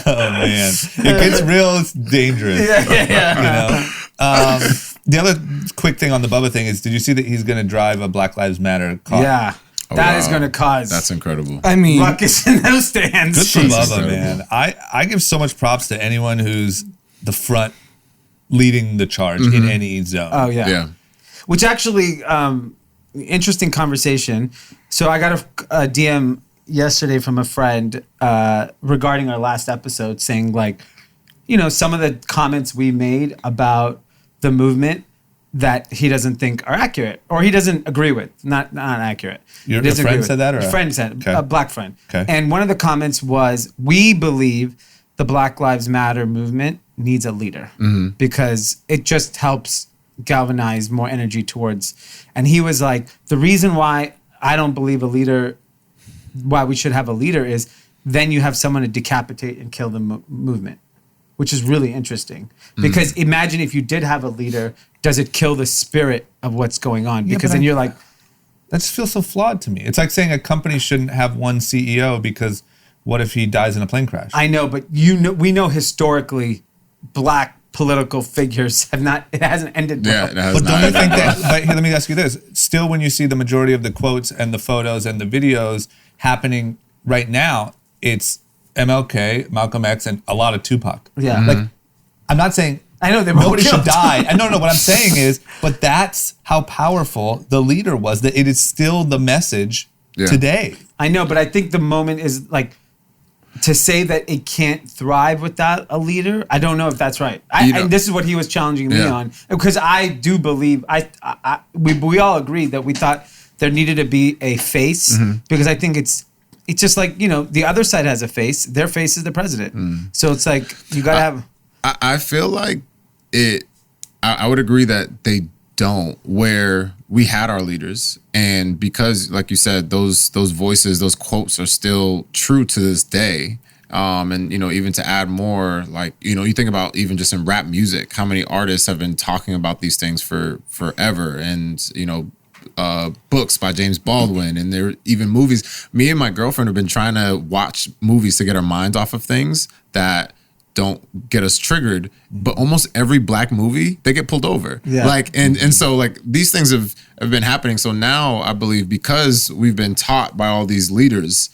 Oh man, it gets real. It's dangerous. Yeah. You know. The other quick thing on the Bubba thing is, did you see that he's going to drive a Black Lives Matter car? Yeah. That is wow. going to cause That's incredible. I mean, ruckus in those stands. Good for Jesus. Bubba, man. I give so much props to anyone who's the front leading the charge in any zone. Oh, yeah. Yeah. Which actually, interesting conversation. So I got a DM yesterday from a friend regarding our last episode saying, like, you know, some of the comments we made about the movement that he doesn't think are accurate or he doesn't agree with. Not accurate. Your He doesn't friend agree with. said that, or a a- friend said, Okay. a black friend. Okay. And one of the comments was, we believe the Black Lives Matter movement needs a leader because it just helps galvanize more energy towards. And he was like, the reason why I don't believe why we should have a leader is then you have someone to decapitate and kill the movement, which is really interesting. Because imagine if you did have a leader, does it kill the spirit of what's going on? Because then you're like, that just feels so flawed to me. It's like saying a company shouldn't have one CEO because what if he dies in a plane crash? I know, but we know historically black political figures it hasn't ended well. Yeah, it has But don't not. you think that, but here, let me ask you this. Still, when you see the majority of the quotes and the photos and the videos happening right now, it's MLK, Malcolm X, and a lot of Tupac. Yeah. Mm-hmm. Like, I'm not saying I know they were all nobody should killed. die. No, what I'm saying is, but that's how powerful the leader was, that it is still the message today. I know, but I think the moment is like, to say that it can't thrive without a leader, I don't know if that's right. And this is what he was challenging me on, because I do believe we all agreed that we thought there needed to be a face, because I think it's just like, the other side has a face. Their face is the president. So it's like you gotta have. I feel like I would agree that they don't, where we had our leaders, and because, like you said, those voices, those quotes are still true to this day. And even to add more, like, you think about even just in rap music, how many artists have been talking about these things for forever, and books by James Baldwin, and there are even movies. Me and my girlfriend have been trying to watch movies to get our minds off of things that don't get us triggered, but almost every black movie they get pulled over. Yeah. Like and so like these things have been happening. So now I believe because we've been taught by all these leaders,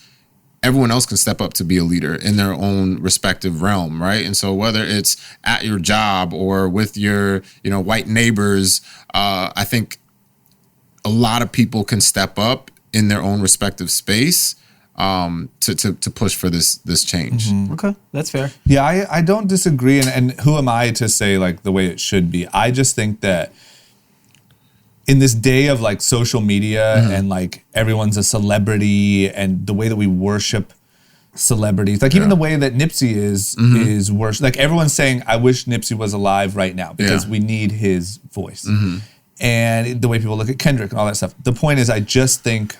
everyone else can step up to be a leader in their own respective realm, right? And so whether it's at your job or with your white neighbors, I think a lot of people can step up in their own respective space to push for this change. Okay, that's fair. Yeah, I don't disagree. And who am I to say like the way it should be? I just think that in this day of like social media and like everyone's a celebrity, and the way that we worship celebrities, like even the way that Nipsey is worship, like everyone's saying, I wish Nipsey was alive right now because we need his voice. And the way people look at Kendrick and all that stuff. The point is, I just think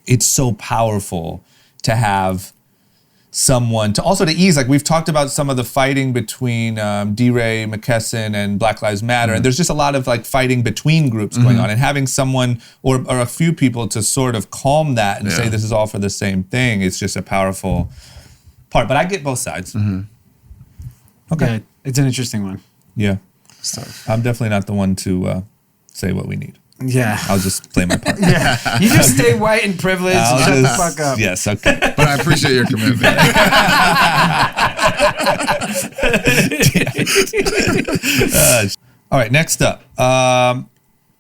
it's so powerful to have someone to ease, like we've talked about some of the fighting between D-Ray McKesson and Black Lives Matter, and there's just a lot of like fighting between groups going on, and having someone or a few people to sort of calm that and say this is all for the same thing, it's just a powerful part. But I get both sides. Okay. Yeah, it's an interesting one. Yeah. I'm definitely not the one to say what we need. Yeah. I'll just play my part. Yeah. You just stay white and privileged and shut the fuck up. Yes, okay. But I appreciate your commitment. All right, next up.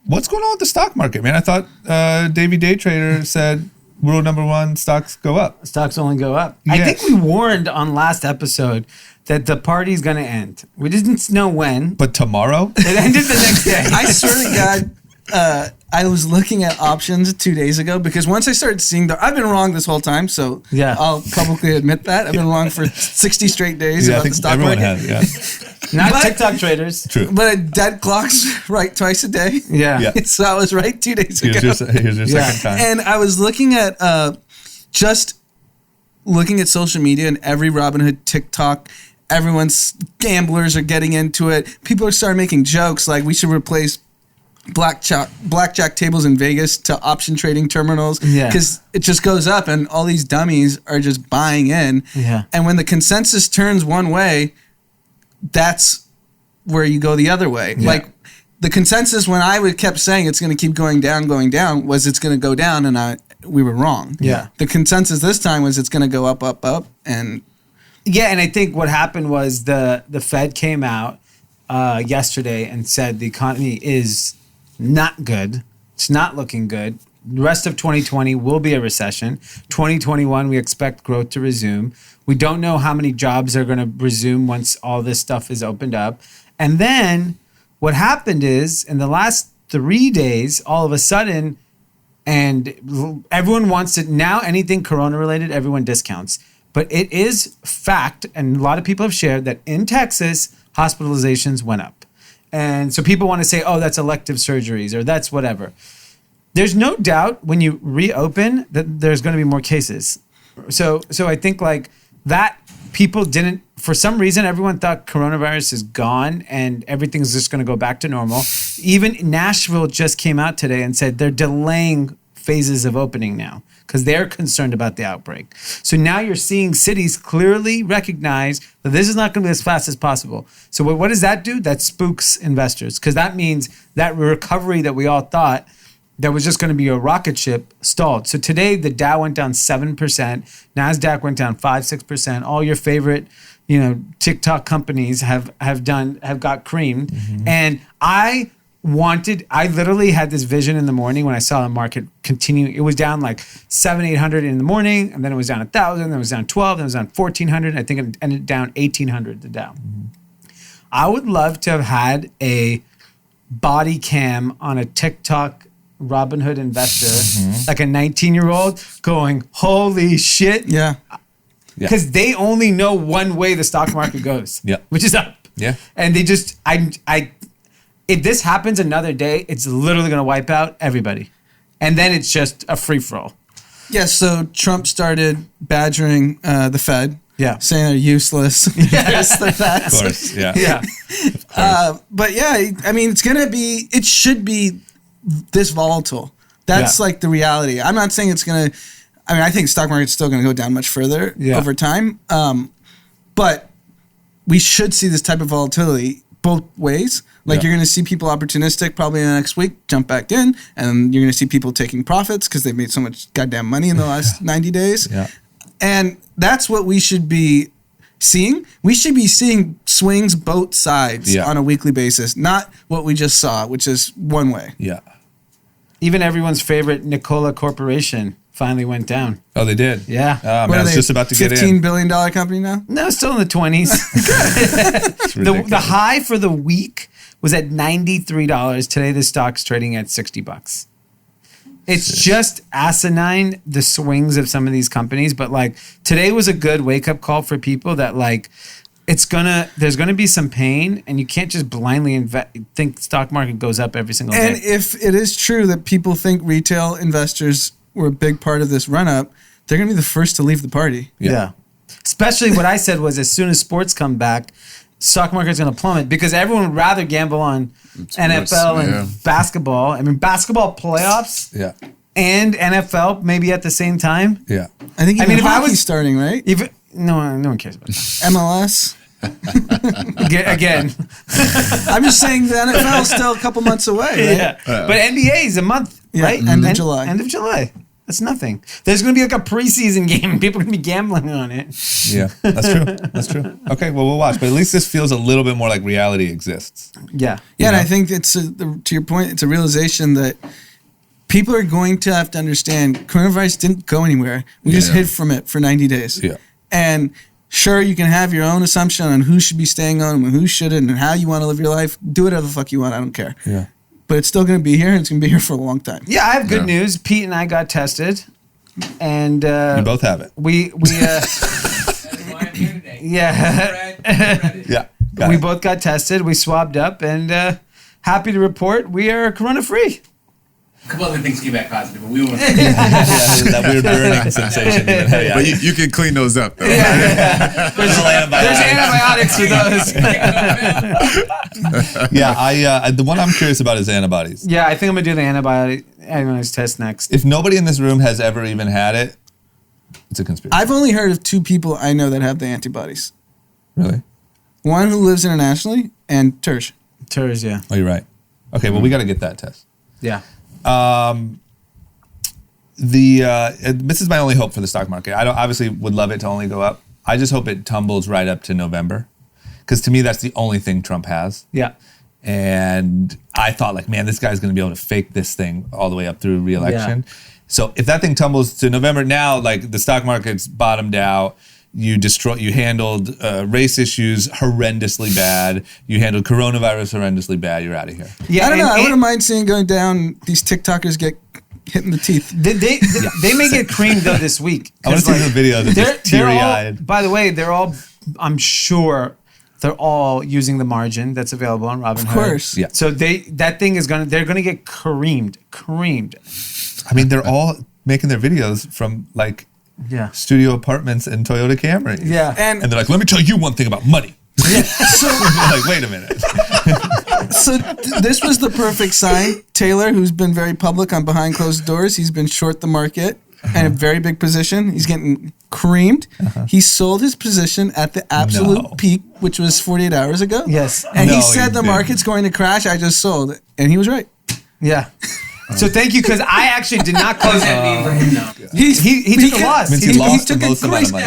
What's going on with the stock market, man? I thought Davey Day Trader said rule number one, stocks go up. Stocks only go up. Yeah. I think we warned on last episode that the party's going to end. We didn't know when. But tomorrow? It ended the next day. I swear to God, I was looking at options 2 days ago because once I started seeing I've been wrong this whole time, so Yeah. I'll publicly admit that. I've been wrong for 60 straight days Yeah, I about the think stock everyone market. has, Not But- TikTok traders. True. But a dead clock's right twice a day. Yeah. Yeah. So I was right 2 days ago. Here's your Yeah. second time. And I was looking at just looking at social media and every Robinhood TikTok, everyone's gamblers are getting into it. People are starting making jokes like we should replace blackjack tables in Vegas to option trading terminals Yeah. because it just goes up and all these dummies are just buying in. Yeah. And when the consensus turns one way, that's where you go the other way. Yeah. Like the consensus when I kept saying it's going to keep going down, was it's going to go down, and we were wrong. Yeah. The consensus this time was it's going to go up, and Yeah, and I think what happened was the Fed came out yesterday and said the economy is not good. It's not looking good. The rest of 2020 will be a recession. 2021, we expect growth to resume. We don't know how many jobs are going to resume once all this stuff is opened up. And then what happened is in the last 3 days, all of a sudden, and everyone wants to, now anything corona related, everyone discounts. But it is fact, and a lot of people have shared that in Texas, hospitalizations went up. And so people want to say, oh, that's elective surgeries or that's whatever. There's no doubt when you reopen that there's going to be more cases. So I think like that people didn't, for some reason, everyone thought coronavirus is gone and everything's just going to go back to normal. Even Nashville just came out today and said they're delaying phases of opening now because they're concerned about the outbreak. So now you're seeing cities clearly recognize that this is not going to be as fast as possible. So what does that do? That spooks investors because that means that recovery that we all thought that was just going to be a rocket ship stalled. So today the Dow went down 7%, NASDAQ went down 5-6%. All your favorite, TikTok companies have got creamed. Mm-hmm. And I literally had this vision in the morning when I saw the market continue. It was down like 700-800 in the morning, and then it was down 1,000, then it was down 12, then it was down 1,400. I think it ended down 1,800, the Dow. Mm-hmm. I would love to have had a body cam on a TikTok Robinhood investor, like a 19-year-old going, holy shit. Yeah. Because they only know one way the stock market goes, which is up. Yeah. And they just, if this happens another day, it's literally going to wipe out everybody. And then it's just a free-for-all. Yeah, so Trump started badgering the Fed. Yeah. Saying they're useless. Yes, Of course, yeah. Yeah. But yeah, I mean, it should be this volatile. That's like the reality. I'm not saying it's going to, I think the stock market's still going to go down much further over time. But we should see this type of volatility both ways. Like you're going to see people opportunistic probably in the next week, jump back in, and you're going to see people taking profits because they've made so much goddamn money in the last 90 days. Yeah. And that's what we should be seeing. We should be seeing swings both sides on a weekly basis, not what we just saw, which is one way. Yeah. Even everyone's favorite Nikola Corporation finally went down. Oh, they did? Yeah. Oh, man, I was just about to get in. $15 billion company now? No, still in the 20s. The high for the week was at $93. Today, the stock's trading at $60. It's just asinine, the swings of some of these companies. But like today was a good wake-up call for people that like there's gonna be some pain, and you can't just blindly think stock market goes up every single day. And if it is true that people think retail investors were a big part of this run-up, they're gonna be the first to leave the party. Yeah. Especially what I said was as soon as sports come back, stock market's gonna plummet because everyone would rather gamble on NFL and basketball. I mean, basketball playoffs and NFL maybe at the same time. Yeah. I think if I was starting, right? No one cares about that. MLS. Again. I'm just saying the NFL is still a couple months away, right? Yeah. But NBA is a month, right? End of July. End of July. That's nothing. There's going to be like a preseason game. People are going to be gambling on it. Yeah, that's true. Okay, well, we'll watch. But at least this feels a little bit more like reality exists. Yeah. Yeah, and I think it's, to your point, it's a realization that people are going to have to understand coronavirus didn't go anywhere. We just hid from it for 90 days. Yeah. And sure, you can have your own assumption on who should be staying home and who shouldn't and how you want to live your life. Do whatever the fuck you want. I don't care. Yeah. But it's still going to be here, and it's going to be here for a long time. Yeah, I have good news. Pete and I got tested, and you both have it. We we both got tested. We swabbed up, and happy to report we are corona-free. A couple other things came back positive, but we won't. That weird burning sensation. But you can clean those up, though. There's antibiotics for those. The one I'm curious about is antibodies. Yeah, I think I'm going to do the antibodies test next. If nobody in this room has ever even had it, it's a conspiracy. I've only heard of 2 people I know that have the antibodies. Really? One who lives internationally and Tersh. TERS, yeah. Oh, you're right. Okay, well, we got to get that test. Yeah. This is my only hope for the stock market. I obviously would love it to only go up. I just hope it tumbles right up to November, because to me that's the only thing Trump has. Yeah. And I thought, like, man, this guy's going to be able to fake this thing all the way up through re-election. Yeah. So if that thing tumbles to November now, like the stock market's bottomed out. You handled race issues horrendously bad. You handled coronavirus horrendously bad. You're out of here. Yeah, I don't know. I wouldn't mind seeing going down. These TikTokers get hit in the teeth. They may get creamed though this week. I want to see the videos. They're just teary-eyed. By the way, they're all, I'm sure, they're all using the margin that's available on Robinhood. Of course. Yeah. So they're gonna get creamed. I mean, they're all making their videos from like Yeah. studio apartments and Toyota Camrys. Yeah. And they're like, let me tell you one thing about money. So, You're like, wait a minute. this was the perfect sign. Taylor, who's been very public on behind closed doors, he's been short the market and a very big position. He's getting creamed. He sold his position at the absolute peak, which was 48 hours ago. Yes. And No, he said he the didn't. market's going to crash. I just sold it. And he was right. Yeah. So thank you, because I actually did not close it. for him now? He took a loss. Means he lost the most amount of money.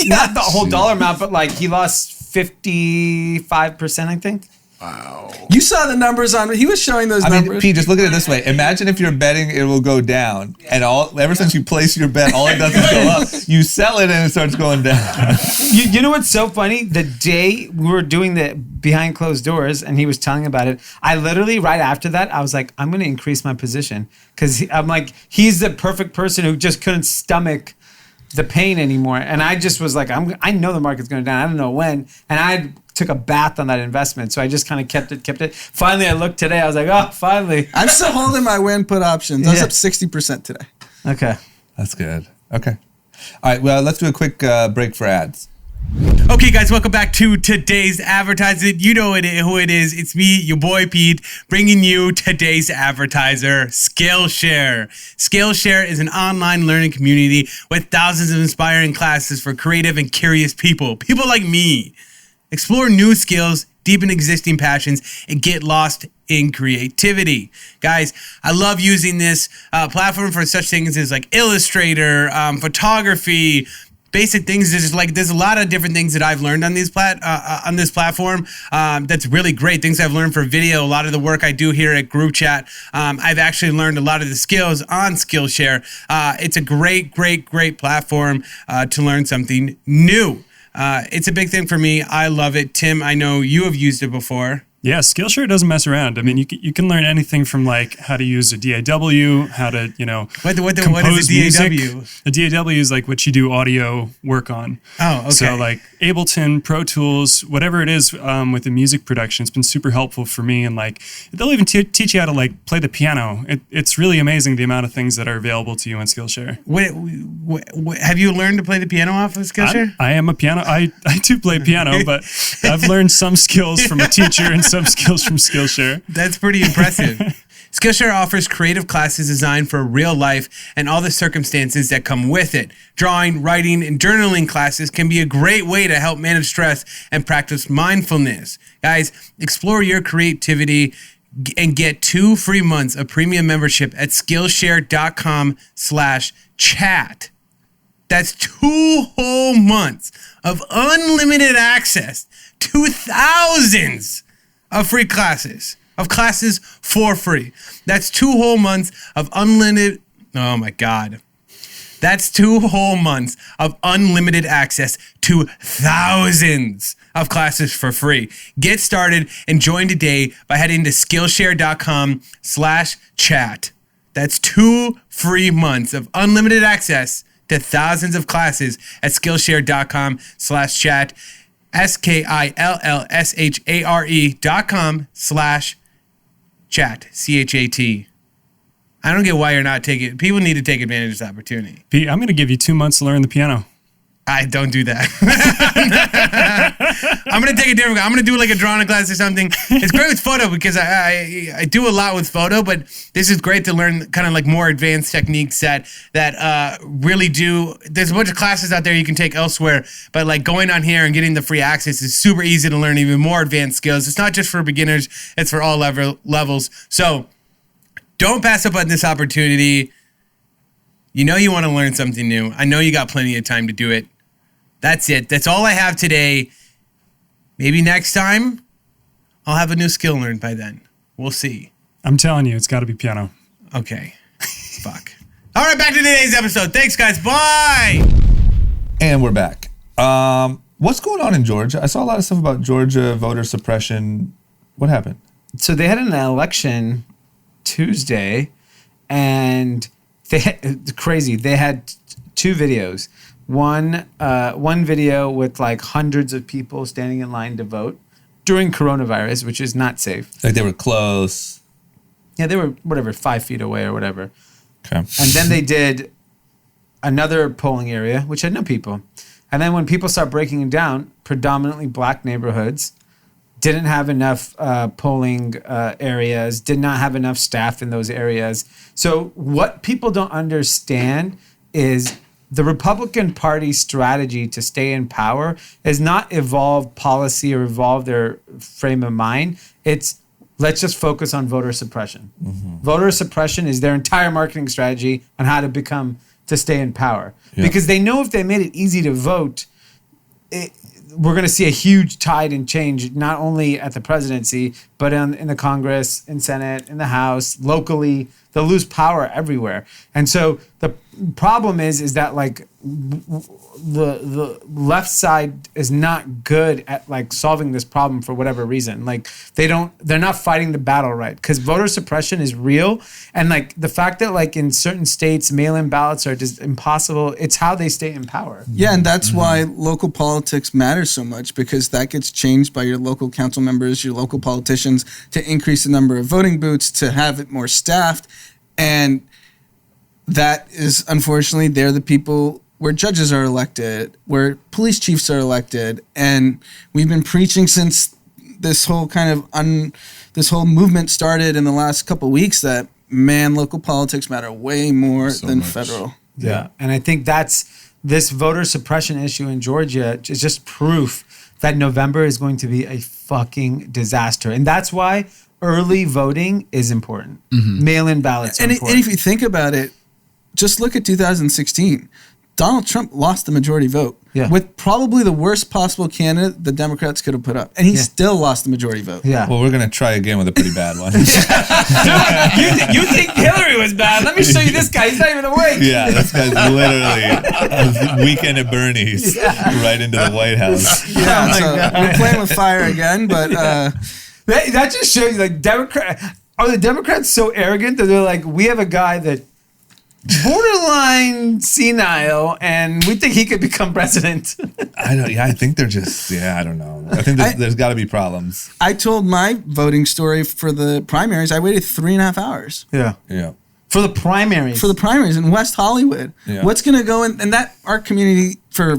Not the whole dollar amount, but like he lost 55%, I think. Wow. You saw the numbers on. He was showing those I mean, numbers. Pete, just look at it this way. Imagine if you're betting it will go down, and ever since you place your bet, all it does is go up. You sell it, and it starts going down. You know what's so funny? The day we were doing the behind closed doors and he was telling about it, I literally, right after that, I was like, I'm going to increase my position. Because I'm like, he's the perfect person who just couldn't stomach the pain anymore. And I just was like, I know the market's going down. I don't know when. And I took a bath on that investment. So I just kind of kept it. Finally, I looked today. I was like, oh, finally. I'm still holding my win put options. I was Yeah. up 60% today. Okay. That's good. Okay. All right. Well, let's do a quick break for ads. Okay, guys, welcome back to today's advertisement. You know who it is. It's me, your boy Pete, bringing you today's advertiser, Skillshare. Skillshare is an online learning community with thousands of inspiring classes for creative and curious people like me. Explore new skills, deepen existing passions, and get lost in creativity. Guys, I love using this platform for such things as like Illustrator, photography, basic things. There's a lot of different things that I've learned on this platform. That's really great. Things I've learned for video. A lot of the work I do here at Group Chat. I've actually learned a lot of the skills on Skillshare. It's a great platform to learn something new. It's a big thing for me. I love it. Tim, I know you have used it before. Yeah, Skillshare doesn't mess around. I mean, you can learn anything from like how to use a DAW, how to, What is compose a DAW? music. A DAW is like what you do audio work on. Oh, okay. So like Ableton, Pro Tools, whatever it is with the music production, it's been super helpful for me. And like they'll even teach you how to like play the piano. It's really amazing the amount of things that are available to you on Skillshare. What, have you learned to play the piano off of Skillshare? I am a piano. I do play piano, but I've learned some skills from a teacher and some skills from Skillshare. That's pretty impressive. Skillshare offers creative classes designed for real life and all the circumstances that come with it. Drawing, writing, and journaling classes can be a great way to help manage stress and practice mindfulness. Guys, explore your creativity and get 2 free months of premium membership at Skillshare.com/chat. That's 2 whole months of unlimited access to thousands of free classes, for free. That's 2 whole months of unlimited. Oh my God. That's 2 whole months of unlimited access to thousands of classes for free. Get started and join today by heading to Skillshare.com/chat. That's 2 free months of unlimited access to thousands of classes at Skillshare.com/chat. Skillshare.com/chat. CHAT. I don't get why you're not taking. People need to take advantage of this opportunity. Pete, I'm going to give you 2 months to learn the piano. I don't do that. I'm gonna take a different. I'm gonna do like a drawing class or something. It's great with photo because I do a lot with photo, but this is great to learn kind of like more advanced techniques that really do. There's a bunch of classes out there you can take elsewhere, but like going on here and getting the free access is super easy to learn even more advanced skills. It's not just for beginners; it's for all levels. So don't pass up on this opportunity. You know you want to learn something new. I know you got plenty of time to do it. That's it. That's all I have today. Maybe next time I'll have a new skill learned by then. We'll see. I'm telling you, it's got to be piano. Okay. Fuck. All right, back to today's episode. Thanks, guys. Bye. And we're back. What's going on in Georgia? I saw a lot of stuff about Georgia voter suppression. What happened? So they had an election Tuesday, and crazy. They had 2 videos. one video with like hundreds of people standing in line to vote during coronavirus, which is not safe. Like they were close. Yeah, they were 5 feet away or whatever. Okay. And then they did another polling area, which had no people. And then when people start breaking it down, predominantly black neighborhoods didn't have enough polling areas, did not have enough staff in those areas. So what people don't understand is the Republican Party's strategy to stay in power is not evolve policy or evolve their frame of mind. It's let's just focus on voter suppression. Mm-hmm. Voter suppression is their entire marketing strategy on how to stay in power. Yeah. Because they know if they made it easy to vote, we're going to see a huge tide and change, not only at the presidency, but in the Congress, in Senate, in the House, locally. They'll lose power everywhere. And so the problem is that like the left side is not good at like solving this problem for whatever reason. Like they're not fighting the battle right, because voter suppression is real. And like the fact that like in certain states mail-in ballots are just impossible, it's how they stay in power. Yeah, and that's why local politics matters so much, because that gets changed by your local council members, your local politicians, to increase the number of voting booths, to have it more staffed. And that is, unfortunately, they're the people where judges are elected, where police chiefs are elected. And we've been preaching since this whole this whole movement started in the last couple of weeks that, man, local politics matter way more than federal. Yeah. And I think this voter suppression issue in Georgia is just proof that November is going to be a fucking disaster. And that's why early voting is important. Mm-hmm. Mail-in ballots are important. And if you think about it, just look at 2016. Donald Trump lost the majority vote with probably the worst possible candidate the Democrats could have put up. And he still lost the majority vote. Yeah. Well, we're going to try again with a pretty bad one. Dude, you think Hillary was bad? Let me show you this guy. He's not even awake. Yeah, this guy's literally a weekend at Bernie's right into the White House. Yeah, so we're playing with fire again, but... That just shows you, like, are the Democrats so arrogant that they're like, we have a guy that borderline senile, and we think he could become president. I know. Yeah, I think they're just. Yeah, I don't know. I think there's got to be problems. I told my voting story for the primaries. I waited 3.5 hours. Yeah. For the primaries in West Hollywood. Yeah. What's going to go in? And that our community for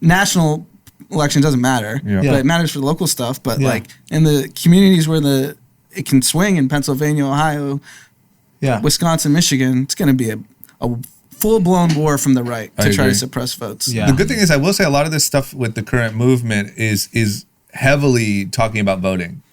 national election doesn't matter, but it matters for local stuff. But like in the communities where it can swing in Pennsylvania, Ohio, Wisconsin, Michigan, it's going to be a full-blown war from the right to try to suppress votes. Yeah. The good thing is, I will say a lot of this stuff with the current movement is heavily talking about voting.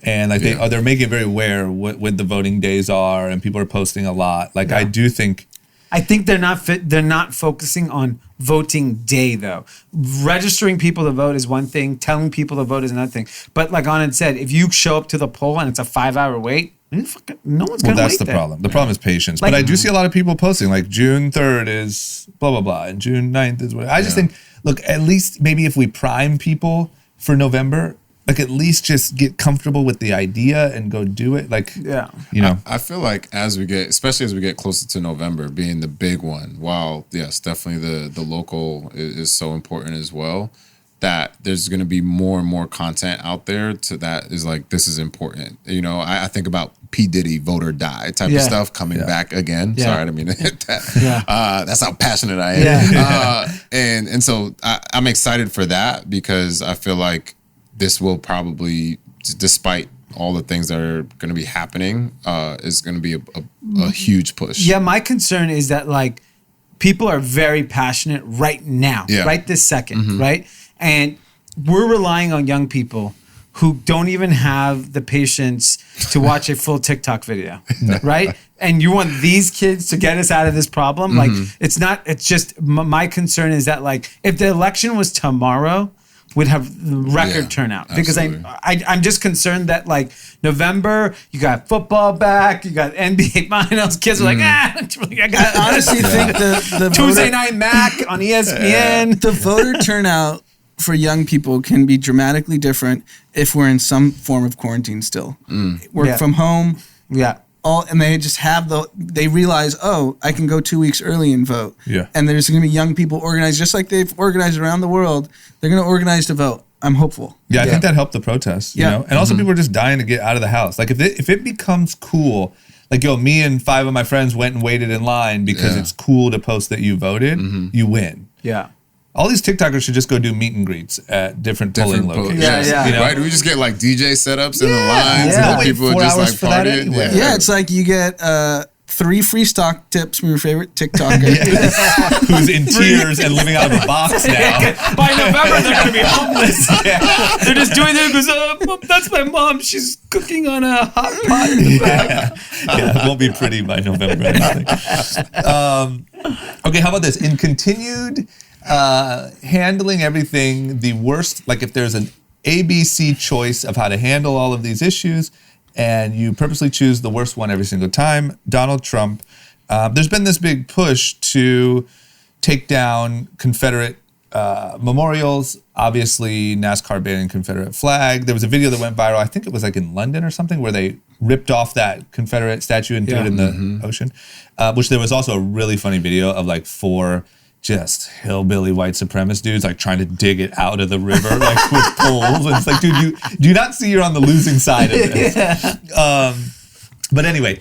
And like they're making it very aware what the voting days are, and people are posting a lot. Like I do think... I think they're not focusing on voting day, though. Registering people to vote is one thing. Telling people to vote is another thing. But like Anand said, if you show up to the poll and it's a 5-hour wait, no one's going to wait. Well, that's the problem. The problem is patience. Like, but I do see a lot of people posting, like June 3rd is blah, blah, blah, and June 9th is what. I just think, look, at least maybe if we prime people for November, like at least just get comfortable with the idea and go do it. Like, you know. I feel like especially as we get closer to November being the big one, while yes, definitely the local is so important as well, that there's going to be more and more content out there that is like, this is important. You know, I think about P. Diddy vote or die type of stuff coming back again. Yeah. Sorry, I didn't mean to hit that. That's how passionate I am. Yeah. And so I'm excited for that, because I feel like this will probably, despite all the things that are going to be happening, is going to be a huge push. Yeah, my concern is that like people are very passionate right now, right this second, right? And we're relying on young people who don't even have the patience to watch a full TikTok video, right? And you want these kids to get us out of this problem? Like, it's just, my concern is that like, if the election was tomorrow, we'd have record turnout, because I'm just concerned that like November, you got football back, you got NBA finals, kids are like, I honestly think the Tuesday Night Mac on ESPN. The voter turnout for young people can be dramatically different if we're in some form of quarantine still. Work from home. Yeah. and they just have they realize, oh, I can go 2 weeks early and vote. Yeah. And there's going to be young people organized, just like they've organized around the world. They're going to organize to vote. I'm hopeful. Yeah, I think that helped the protests, you know? And also people are just dying to get out of the house. Like if it becomes cool, like, me and 5 of my friends went and waited in line because it's cool to post that you voted, you win. Yeah. All these TikTokers should just go do meet and greets at different polling locations. Yeah. You know? Right? We just get like DJ setups in the lines Yeah. and people 4 just hours like for that partying. anyway. Yeah, it's like you get 3 free stock tips from your favorite TikToker. Who's in tears and living out of a box now. By November, they're going to be homeless. They're just doing it because that's my mom. She's cooking on a hot pot. Yeah, it won't be pretty by November. I don't think. Okay, how about this? In continued handling everything the worst, like if there's an ABC choice of how to handle all of these issues, and you purposely choose the worst one every single time, Donald Trump, there's been this big push to take down Confederate memorials, obviously NASCAR banning Confederate flag. There was a video that went viral, I think it was like in London or something, where they ripped off that Confederate statue and threw it in the ocean, which there was also a really funny video of like 4 just hillbilly white supremacist dudes like trying to dig it out of the river like with poles. And it's like, dude, do you not see you're on the losing side of this? But anyway,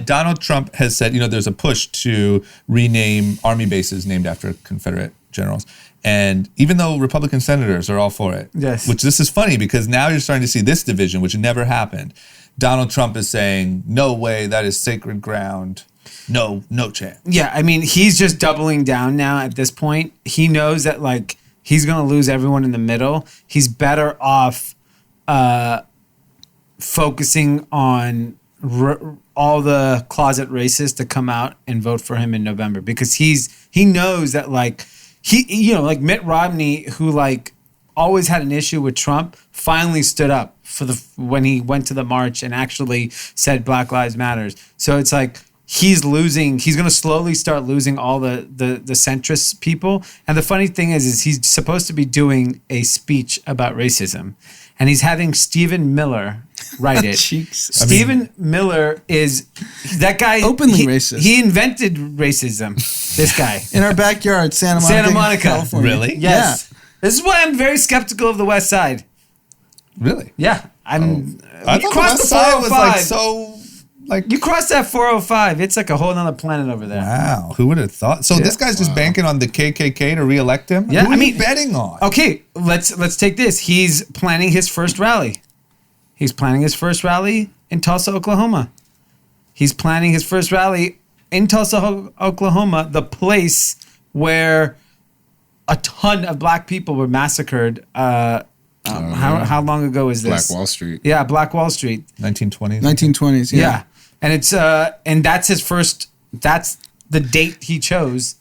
Donald Trump has said, there's a push to rename army bases named after Confederate generals. And even though Republican senators are all for it, which this is funny because now you're starting to see this division, which never happened. Donald Trump is saying, no way, that is sacred ground. No chance. Yeah, I mean, he's just doubling down now at this point. He knows that, like, he's going to lose everyone in the middle. He's better off focusing on all the closet racists to come out and vote for him in November because he knows that, like, like Mitt Romney, who, like, always had an issue with Trump, finally stood up when he went to the march and actually said Black Lives Matters. So it's like, he's going to slowly start losing all the centrist people. And the funny thing is he's supposed to be doing a speech about racism. And he's having Stephen Miller write it. Stephen Miller is that guy. Openly racist. He invented racism, this guy. In our backyard, Santa Monica. California. Really? Yes. Yeah. This is why I'm very skeptical of the West Side. Really? Yeah. I thought the West Side was like so... Like, you cross that 405, it's like a whole nother planet over there. Wow, who would have thought? So this guy's just banking on the KKK to reelect him? Yeah, who are you betting on? Okay, let's take this. He's planning his first rally. He's planning his first rally in Tulsa, Oklahoma. He's planning his first rally in Tulsa, Oklahoma, the place where a ton of black people were massacred. How long ago is this? Black Wall Street. Yeah, Black Wall Street. 1920s. 1920s, Yeah. And it's and that's his first. That's the date he chose.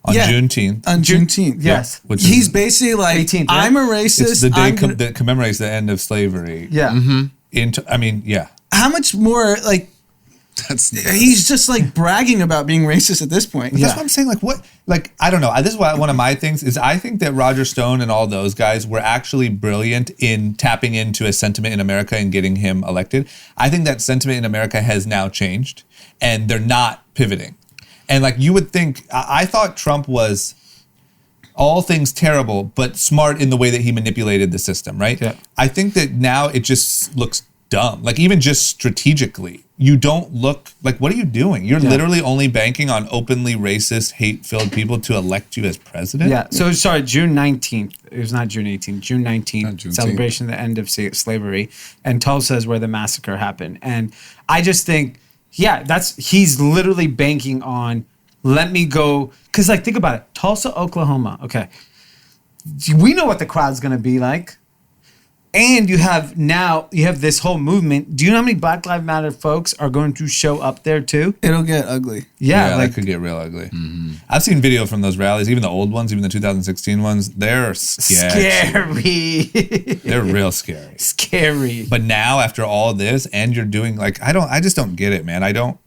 On Juneteenth. On Juneteenth. Yes. Which He's is, basically like, 18th, right? I'm a racist. it's the day I'm that commemorates the end of slavery. Yeah. How much more, like, he's just like bragging about being racist at this point. That's what I'm saying. Like, what? Like, I don't know. This is why one of my things is I think that Roger Stone and all those guys were actually brilliant in tapping into a sentiment in America and getting him elected. I think that sentiment in America has now changed and they're not pivoting. And like, you would think, I thought Trump was all things terrible, but smart in the way that he manipulated the system, right? Yeah. I think that now it just looks dumb. Like, even just strategically, you don't look like, what are you doing? You're literally only banking on openly racist, hate-filled people to elect you as president? Yeah. So, sorry, June 19th. It was not June 18th. June 19th, celebration of the end of slavery. And Tulsa is where the massacre happened. And I just think, he's literally banking on, let me go. Because, like, think about it. Tulsa, Oklahoma. Okay. We know what the crowd's going to be like. And you have this whole movement. Do you know how many Black Lives Matter folks are going to show up there too? It'll get ugly. Yeah, that could get real ugly. Mm-hmm. I've seen video from those rallies, even the old ones, even the 2016 ones. They're scary. They're real scary. Scary. But now, after all this, and you're doing like, I just don't get it, man. I don't,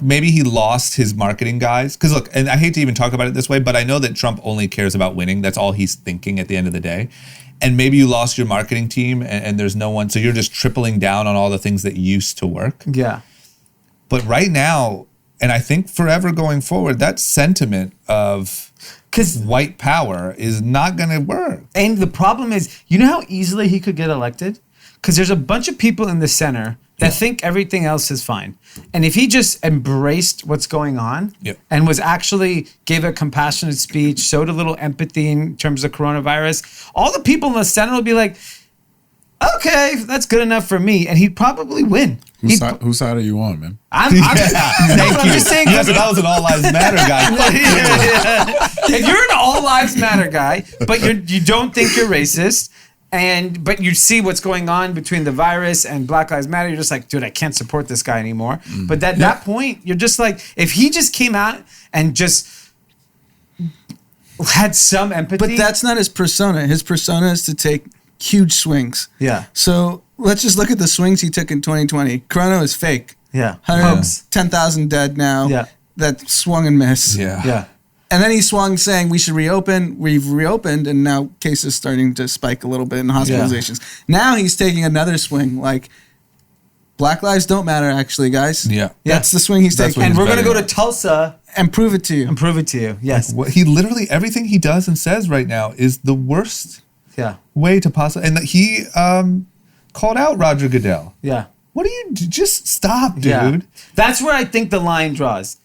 maybe he lost his marketing guys. Because look, and I hate to even talk about it this way, but I know that Trump only cares about winning. That's all he's thinking at the end of the day. and maybe you lost your marketing team and there's no one, so you're just tripling down on all the things that used to work. Yeah. But right now, and I think forever going forward, that sentiment of white power is not going to work. And the problem is, you know how easily he could get elected? Because there's a bunch of people in the center that think everything else is fine. And if he just embraced what's going on and was actually gave a compassionate speech, showed a little empathy in terms of coronavirus, all the people in the center will be like, okay, that's good enough for me. And he'd probably win. Whose side are you on, man? I'm just saying. Yes, but I was an All Lives Matter guy. If you're an All Lives Matter guy, but you don't think you're racist, but you see what's going on between the virus and Black Lives Matter, you're just like, dude, I can't support this guy anymore. But at that point, you're just like, if he just came out and just had some empathy. But that's not his persona. His persona is to take huge swings. Yeah. So let's just look at the swings he took in 2020. Corona is fake. Yeah. 110,000 dead now. Yeah. That swung and missed. Yeah. And then he swung saying we should reopen. We've reopened, and now cases starting to spike a little bit in hospitalizations. Now he's taking another swing, like Black lives don't matter, actually, guys. Yeah. That's the swing he's taking. And we're going to go to Tulsa and prove it to you. Yes. He literally, everything he does and says right now is the worst way to possibly. And he called out Roger Goodell. Yeah. What do you do? Just stop, dude. Yeah. That's where I think the line draws.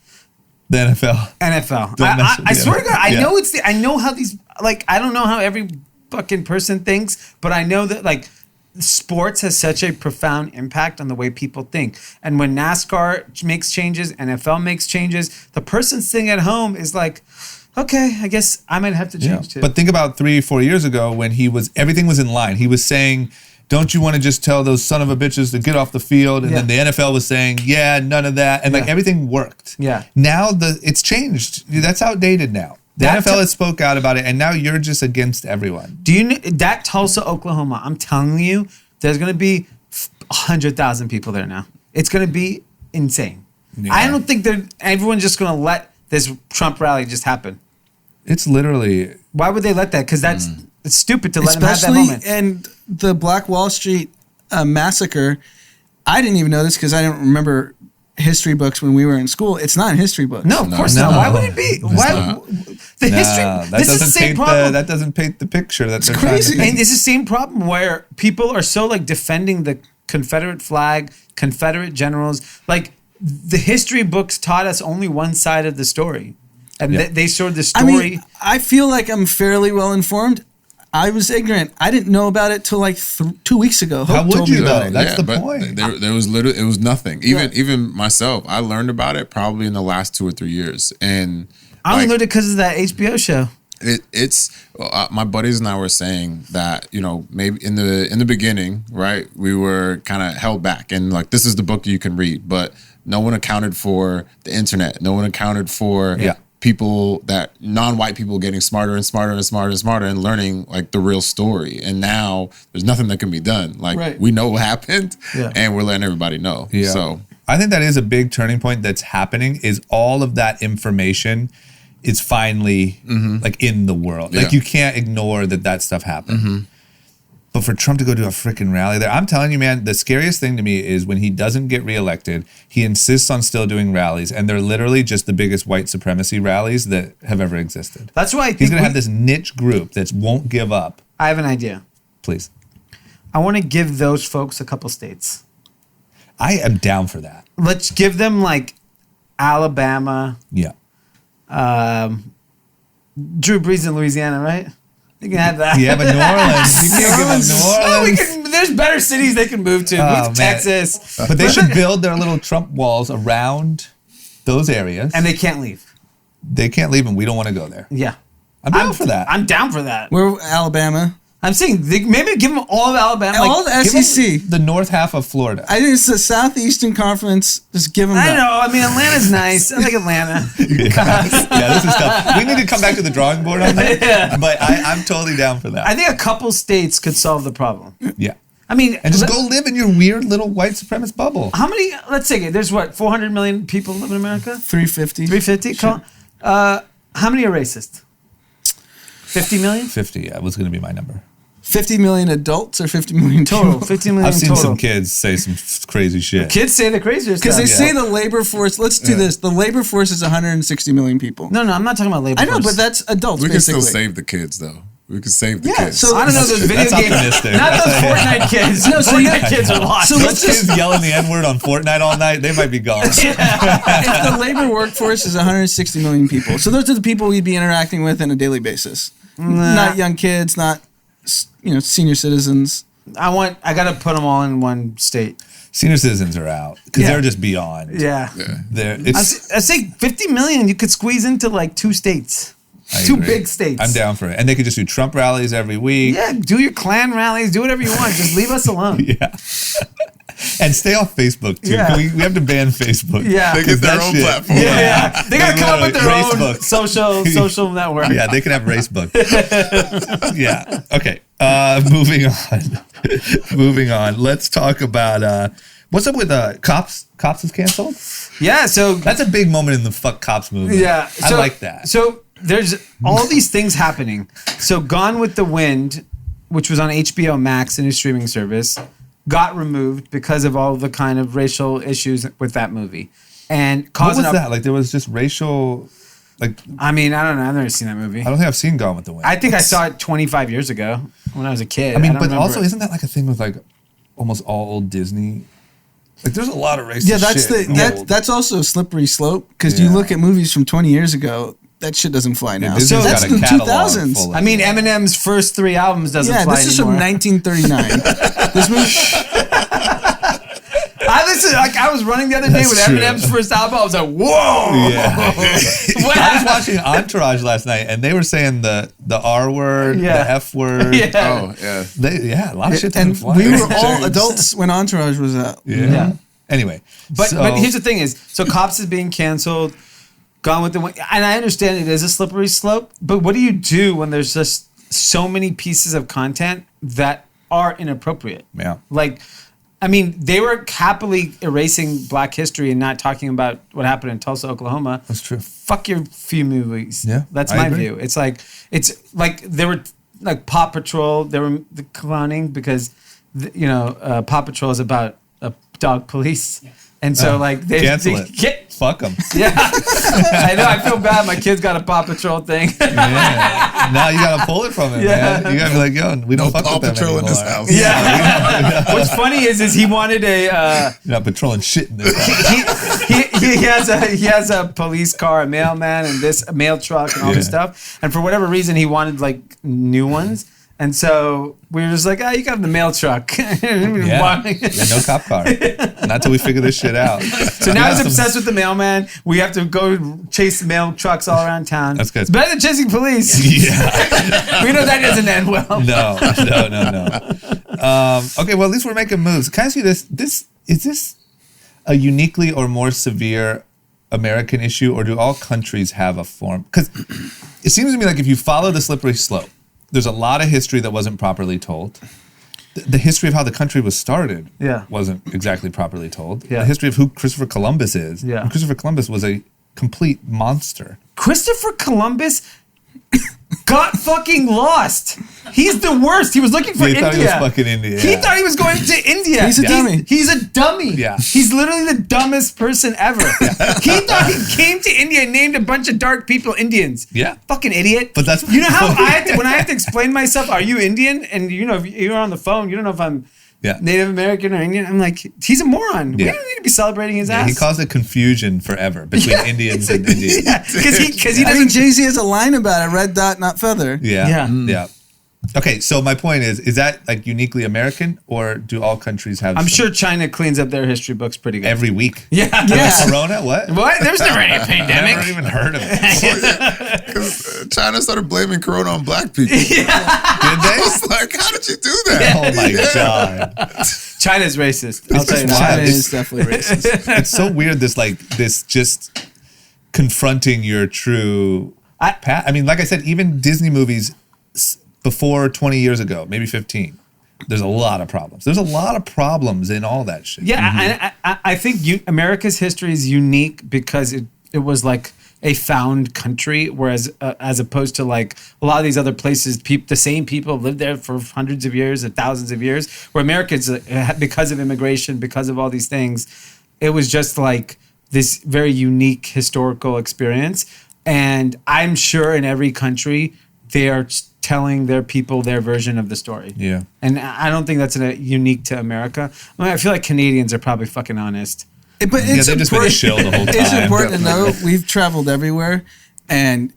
The NFL. I swear to God, I know how these, like, I don't know how every fucking person thinks, but I know that, like, sports has such a profound impact on the way people think. And when NASCAR makes changes, NFL makes changes, the person sitting at home is like, okay, I guess I might have to change too. But think about 3-4 years ago when everything was in line. He was saying, don't you want to just tell those son of a bitches to get off the field? And then the NFL was saying, yeah, none of that. And like everything worked. Yeah. Now it's changed. That's outdated now. The NFL has spoke out about it, and now you're just against everyone. Do you know that Tulsa, Oklahoma? I'm telling you, there's going to be 100,000 people there now. It's going to be insane. Yeah. I don't think everyone's just going to let this Trump rally just happen. It's literally. Why would they let that? Because it's stupid to let him have that moment. And the Black Wall Street massacre, I didn't even know this because I don't remember history books when we were in school. It's not in history books. No, of course not. Why would it be? The history. This is the same problem. That doesn't paint the picture that they're crazy. trying to paint. And it's the same problem where people are so like defending the Confederate flag, Confederate generals. Like the history books taught us only one side of the story. And they showed the story. I mean, I feel like I'm fairly well informed. I was ignorant. I didn't know about it till like 2 weeks ago. How would you know? That's the point. There was literally, it was nothing. Even myself, I learned about it probably in the last 2 or 3 years. And I only learned it because of that HBO show. It's my buddies and I were saying that, you know, maybe in the beginning, right, we were kind of held back and like, this is the book you can read, but no one accounted for the internet. No one accounted for people, that non-white people getting smarter and smarter and smarter and smarter and learning like the real story. And now there's nothing that can be done. Like we know what happened and we're letting everybody know. Yeah. So I think that is a big turning point that's happening, is all of that information is finally like in the world. Like you can't ignore that stuff happened. But for Trump to go to a freaking rally there, I'm telling you, man, the scariest thing to me is when he doesn't get reelected, he insists on still doing rallies, and they're literally just the biggest white supremacy rallies that have ever existed. That's why I think he's going to have this niche group that won't give up. I have an idea. Please. I want to give those folks a couple states. I am down for that. Let's give them like Alabama. Yeah. Drew Brees in Louisiana, right? You can have that. Yeah, but New Orleans. You can't give up New Orleans. There's better cities they can move to. Move to Texas. But they should build their little Trump walls around those areas. And they can't leave. They can't leave, and we don't want to go there. Yeah. I'm down for that. I'm down for that. We're Alabama. I'm saying maybe give them all of Alabama. All the SEC. The north half of Florida. I think it's the Southeastern Conference. Just give them that. I know. I mean, Atlanta's nice. I like Atlanta. Yeah, this is tough. We need to come back to the drawing board on that. But I'm totally down for that. I think a couple states could solve the problem. Yeah. I mean, and just go live in your weird little white supremacist bubble. How many? Let's say there's 400 million people live in America. 350. 350. Sure. How many are racist? 50 million. 50. Yeah, was going to be my number. 50 million adults or 50 million Total, people? 50 million I've seen total. some kids say some crazy shit. Kids say the craziest stuff. Because they say the labor force. Let's do this. The labor force is 160 million people. No, I'm not talking about labor I know, force. but that's adults. We can basically. still save the kids though. We can save the Yeah, kids. so I don't know those video That's games. optimistic. Not those Fortnite kids. No, so Fortnite kids are lost. So Those let's just kids yelling the N-word on Fortnite all night, they might be gone. if the labor workforce is 160 million people, so those are the people we'd be interacting with on a daily basis. Not young kids, not senior citizens. I gotta put them all in one state. Senior citizens are out because Yeah. they're just beyond. Yeah. It's, I say 50 million you could squeeze into like 2 states. I 2 agree. big states. I'm down for it. And they could just do Trump rallies every week. Yeah, do your Klan rallies, do whatever you want. Just leave us alone. Yeah. And stay off Facebook too. Yeah. We have to ban Facebook. Yeah. They get their That own shit- platform. Yeah. They gotta come up with their Literally, own Facebook. social network. Yeah, they can have Racebook. Yeah. Okay. Moving on. Moving on. Let's talk about what's up with Cops. Cops is canceled. Yeah, so That's a big moment in the fuck cops movement. yeah, I so- like that. So there's all these things happening. So Gone with the Wind, which was on HBO Max, a new streaming service, got removed because of all the kind of racial issues with that movie, and What causing was that? Like there was just racial. Like I mean, I don't know. I've never seen that movie. I don't think I've seen Gone with the Wind. I think I saw it 25 years ago when I was a kid. I mean, don't but remember also it. isn't that like a thing with like almost all old Disney? Like there's a lot of racist. Yeah, that's shit. that's also a slippery slope because you Yeah. look at movies from 20 years ago. That shit doesn't fly now. Disney's So that's got a the catalog 2000s. full of- I mean, Eminem's first 3 albums doesn't Yeah, fly this is anymore. from 1939. This movie. I listened. Like I was running the other day That's with true. Eminem's first album. I was like, whoa! Yeah. What I was happened? watching Entourage last night, and they were saying the R word, Yeah. the F word. Yeah. Oh yeah. A lot of shit doesn't And fly. we were all adults when Entourage was out. Yeah. Anyway, But here's the thing: is so Cops is being canceled. Gone with the Wind, and I understand it is a slippery slope. But what do you do when there's just so many pieces of content that are inappropriate? Yeah. Like, I mean, they were happily erasing Black history and not talking about what happened in Tulsa, Oklahoma. That's true. Fuck your few movies. Yeah, That's I my agree. view. It's like they were like Paw Patrol. They were clowning because Paw Patrol is about a dog police, and so like they Cancel it. get. Fuck them. Yeah, I know. I feel bad. My kid's got a Paw Patrol thing. Yeah. Now you gotta pull it from him, Yeah. man. You gotta be like, yo, we don't No fuck Paw with them Patrol in anymore. this house. Yeah. What's funny is he wanted a. You're not patrolling shit in this house. He has a police car, a mailman, and a mail truck, and all this Yeah. stuff. And for whatever reason, he wanted like new ones. And so we were just like, you got the mail truck. Yeah. No cop car. Not till we figure this shit out. So now he's obsessed with the mailman. We have to go chase mail trucks all around town. That's good. It's better than chasing police. Yeah. We know that doesn't end well. No. Okay, well, at least we're making moves. Can I ask you this? Is this a uniquely or more severe American issue, or do all countries have a form? Because it seems to me like if you follow the slippery slope, there's a lot of history that wasn't properly told. The history of how the country was started wasn't exactly properly told. Yeah. The history of who Christopher Columbus is. Yeah. And Christopher Columbus was a complete monster. Christopher Columbus got fucking lost. He's the worst. He was looking for He India. thought he was fucking India. He yeah. thought he was going to India. He's a dummy. He's a dummy. Yeah. He's literally the dumbest person ever. He thought he came to India and named a bunch of dark people Indians. Yeah. Fucking idiot. But that's you know how when I have to explain myself, are you Indian? And if you're on the phone, you don't know if I'm Native American or Indian. I'm like, he's a moron. We Yeah. don't need to be celebrating his ass. He caused a confusion forever between Indians and Indians. Yeah, because he I doesn't. mean, Jay-Z has a line about it: "Red dot, not feather." Yeah. Yeah. Okay, so my point is that like uniquely American, or do all countries have? I'm some- sure China cleans up their history books pretty good. every week. Yeah. Yeah. Corona? What? What? There's never any Never pandemic. even heard of it. Because China started blaming Corona on black people. Did they? It's like, how did you do that? Oh my god! China's racist. I'll It's tell you just that. China wild. is definitely racist. It's so weird. This just confronting your true. I mean, like I said, even Disney movies before 20 years ago, maybe 15. There's a lot of problems. There's a lot of problems in all that shit. Yeah, I think America's history is unique because it was like a found country, whereas as opposed to like a lot of these other places, the same people have lived there for hundreds of years and thousands of years. Where Americans, because of immigration, because of all these things, it was just like this very unique historical experience. And I'm sure in every country they are telling their people their version of the story. Yeah. And I don't think that's unique to America. I mean, I feel like Canadians are probably fucking honest. But it's they've just been important, chill the whole time. it's important to know we've traveled everywhere, and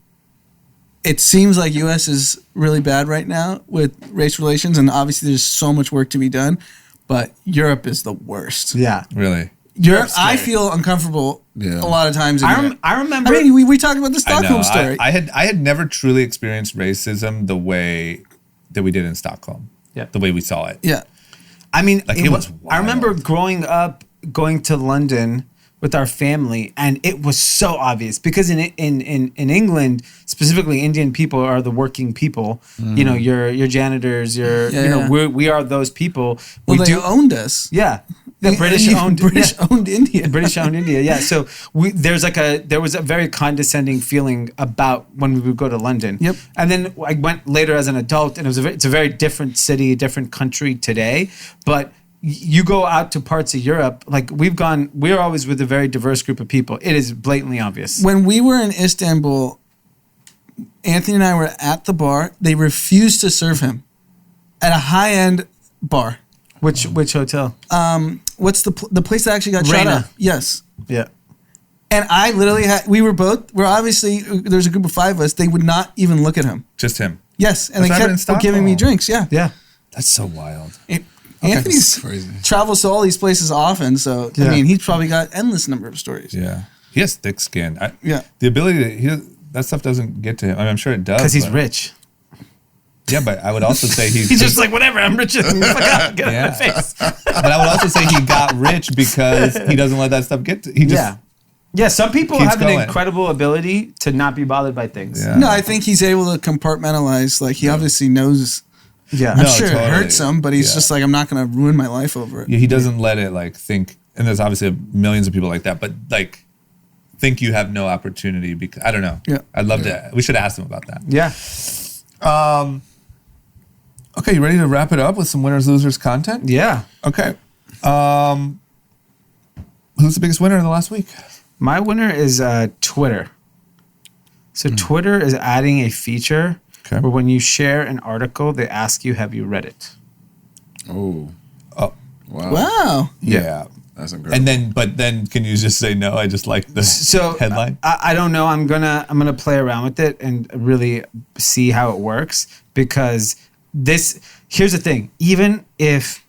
it seems like U.S. is really bad right now with race relations, and obviously there's so much work to be done, but Europe is the worst. Yeah. Really? Europe, I feel uncomfortable a lot of times. I remember. I mean, we talked about the I know. Stockholm story. I had never truly experienced racism the way that we did in Stockholm. Yeah. The way we saw it. yeah. I mean, Like, it was I remember wild. growing up, going to London with our family, and it was so obvious because in England, specifically, Indian people are the working people. You know, your janitors, we are those people. Well, they owned us. Yeah. The British owned India. British owned India, yeah. So there was a very condescending feeling about when we would go to London. Yep. And then I went later as an adult, and it's a very different city, a different country today. But you go out to parts of Europe, like we're always with a very diverse group of people. It is blatantly obvious. When we were in Istanbul, Anthony and I were at the bar. They refused to serve him at a high-end bar. Which hotel? What's the place that actually got shot Reina. up? Yes. Yeah. And I literally we're obviously, there's a group of 5 of us. They would not even look at him. Just him. Yes. And That's they happened in kept giving me Stockholm. drinks. Yeah. Yeah. That's so wild. Anthony's crazy. travels to all these places often. So, Yeah. I mean, he's probably got endless number of stories. Yeah. He has thick skin. Yeah. The ability that stuff doesn't get to him. I mean, I'm sure it does. Because he's but- rich. Yeah, but I would also say He's just like, whatever, I'm rich. Get out of my face. But I would also say he got rich because he doesn't let that stuff get to. He just. Yeah, some people keeps have an going. incredible ability to not be bothered by things. Yeah. No, I think he's able to compartmentalize. Like, he obviously knows. Yeah. I'm No, sure totally. it hurts him, but he's Yeah. just like, I'm not going to ruin my life over it. Yeah, he doesn't let it like think. And there's obviously millions of people like that, but like think you have no opportunity because I don't know. Yeah. I'd love to. We should ask him about that. Yeah. Okay, you ready to wrap it up with some winners losers content? Yeah. Okay. Who's the biggest winner in the last week? My winner is Twitter. So Twitter is adding a feature Okay. where when you share an article, they ask you, have you read it? Oh. Oh, Wow. Wow. yeah. That's incredible. But then can you just say no? I just like the So headline. I don't know. I'm gonna play around with it and really see how it works, because here's the thing. Even if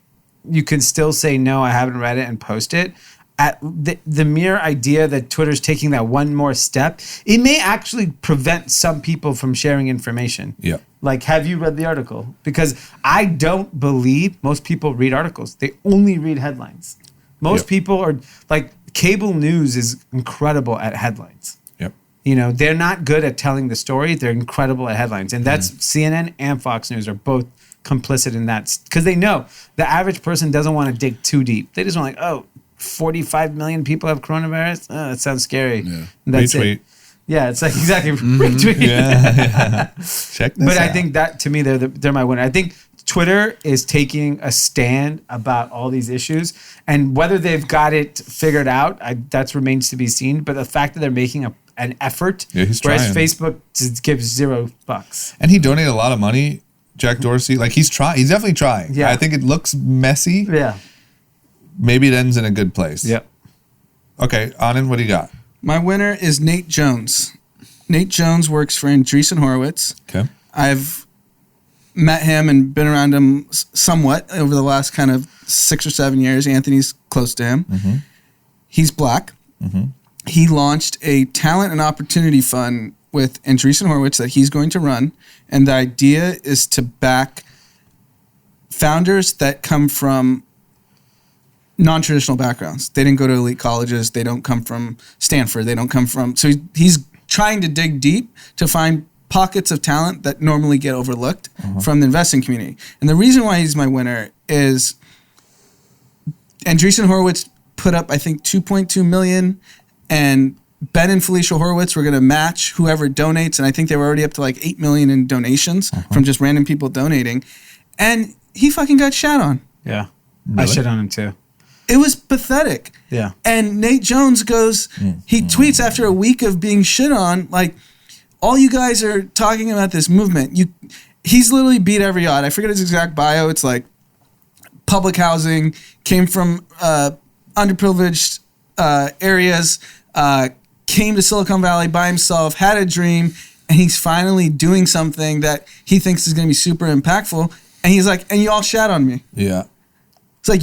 you can still say no, I haven't read it, and post it, at the mere idea that Twitter's taking that one more step, it may actually prevent some people from sharing information. Yeah. Like, have you read the article? Because I don't believe most people read articles. They only read headlines. Most Yep. people are like, cable news is incredible at headlines. Yep. You know, they're not good at telling the story. They're incredible at headlines. And that's CNN and Fox News are both complicit in that, because they know the average person doesn't want to dig too deep. They just want, like, oh, 45 million people have coronavirus. Oh, that sounds scary. Yeah. And that's Retweet. it. Yeah, it's like exactly retweet. Yeah. Check this But out. I think that, to me, they're my winner. I think Twitter is taking a stand about all these issues, and whether they've got it figured out, that remains to be seen. But the fact that they're making an effort, Yeah, he's whereas trying. Facebook just gives $0. And he donated a lot of money, Jack Dorsey. Like, he's trying. He's definitely trying. Yeah. I think it looks messy. Yeah. Maybe it ends in a good place. Yep. Okay, Anand, what do you got? My winner is Nate Jones. Nate Jones works for Andreessen Horowitz. Okay. I've met him and been around him somewhat over the last kind of 6 or 7 years. Anthony's close to him. Mm-hmm. He's black. He launched a talent and opportunity fund with Andreessen Horowitz that he's going to run. And the idea is to back founders that come from non-traditional backgrounds. They didn't go to elite colleges. They don't come from Stanford. They don't come from... So he's trying to dig deep to find pockets of talent that normally get overlooked from the investing community. And the reason why he's my winner is Andreessen Horowitz put up, I think, $2.2 million, and Ben and Felicia Horowitz were going to match whoever donates, and I think they were already up to like $8 million in donations from just random people donating, and he fucking got shat on. Yeah. I shit on him too. It was pathetic. Yeah. And Nate Jones goes, he tweets after a week of being shit on, like, all you guys are talking about this movement. He's literally beat every odd. I forget his exact bio. It's like public housing, came from underprivileged areas, came to Silicon Valley by himself, had a dream, and he's finally doing something that he thinks is going to be super impactful. And he's like, and you all shat on me. Yeah. It's like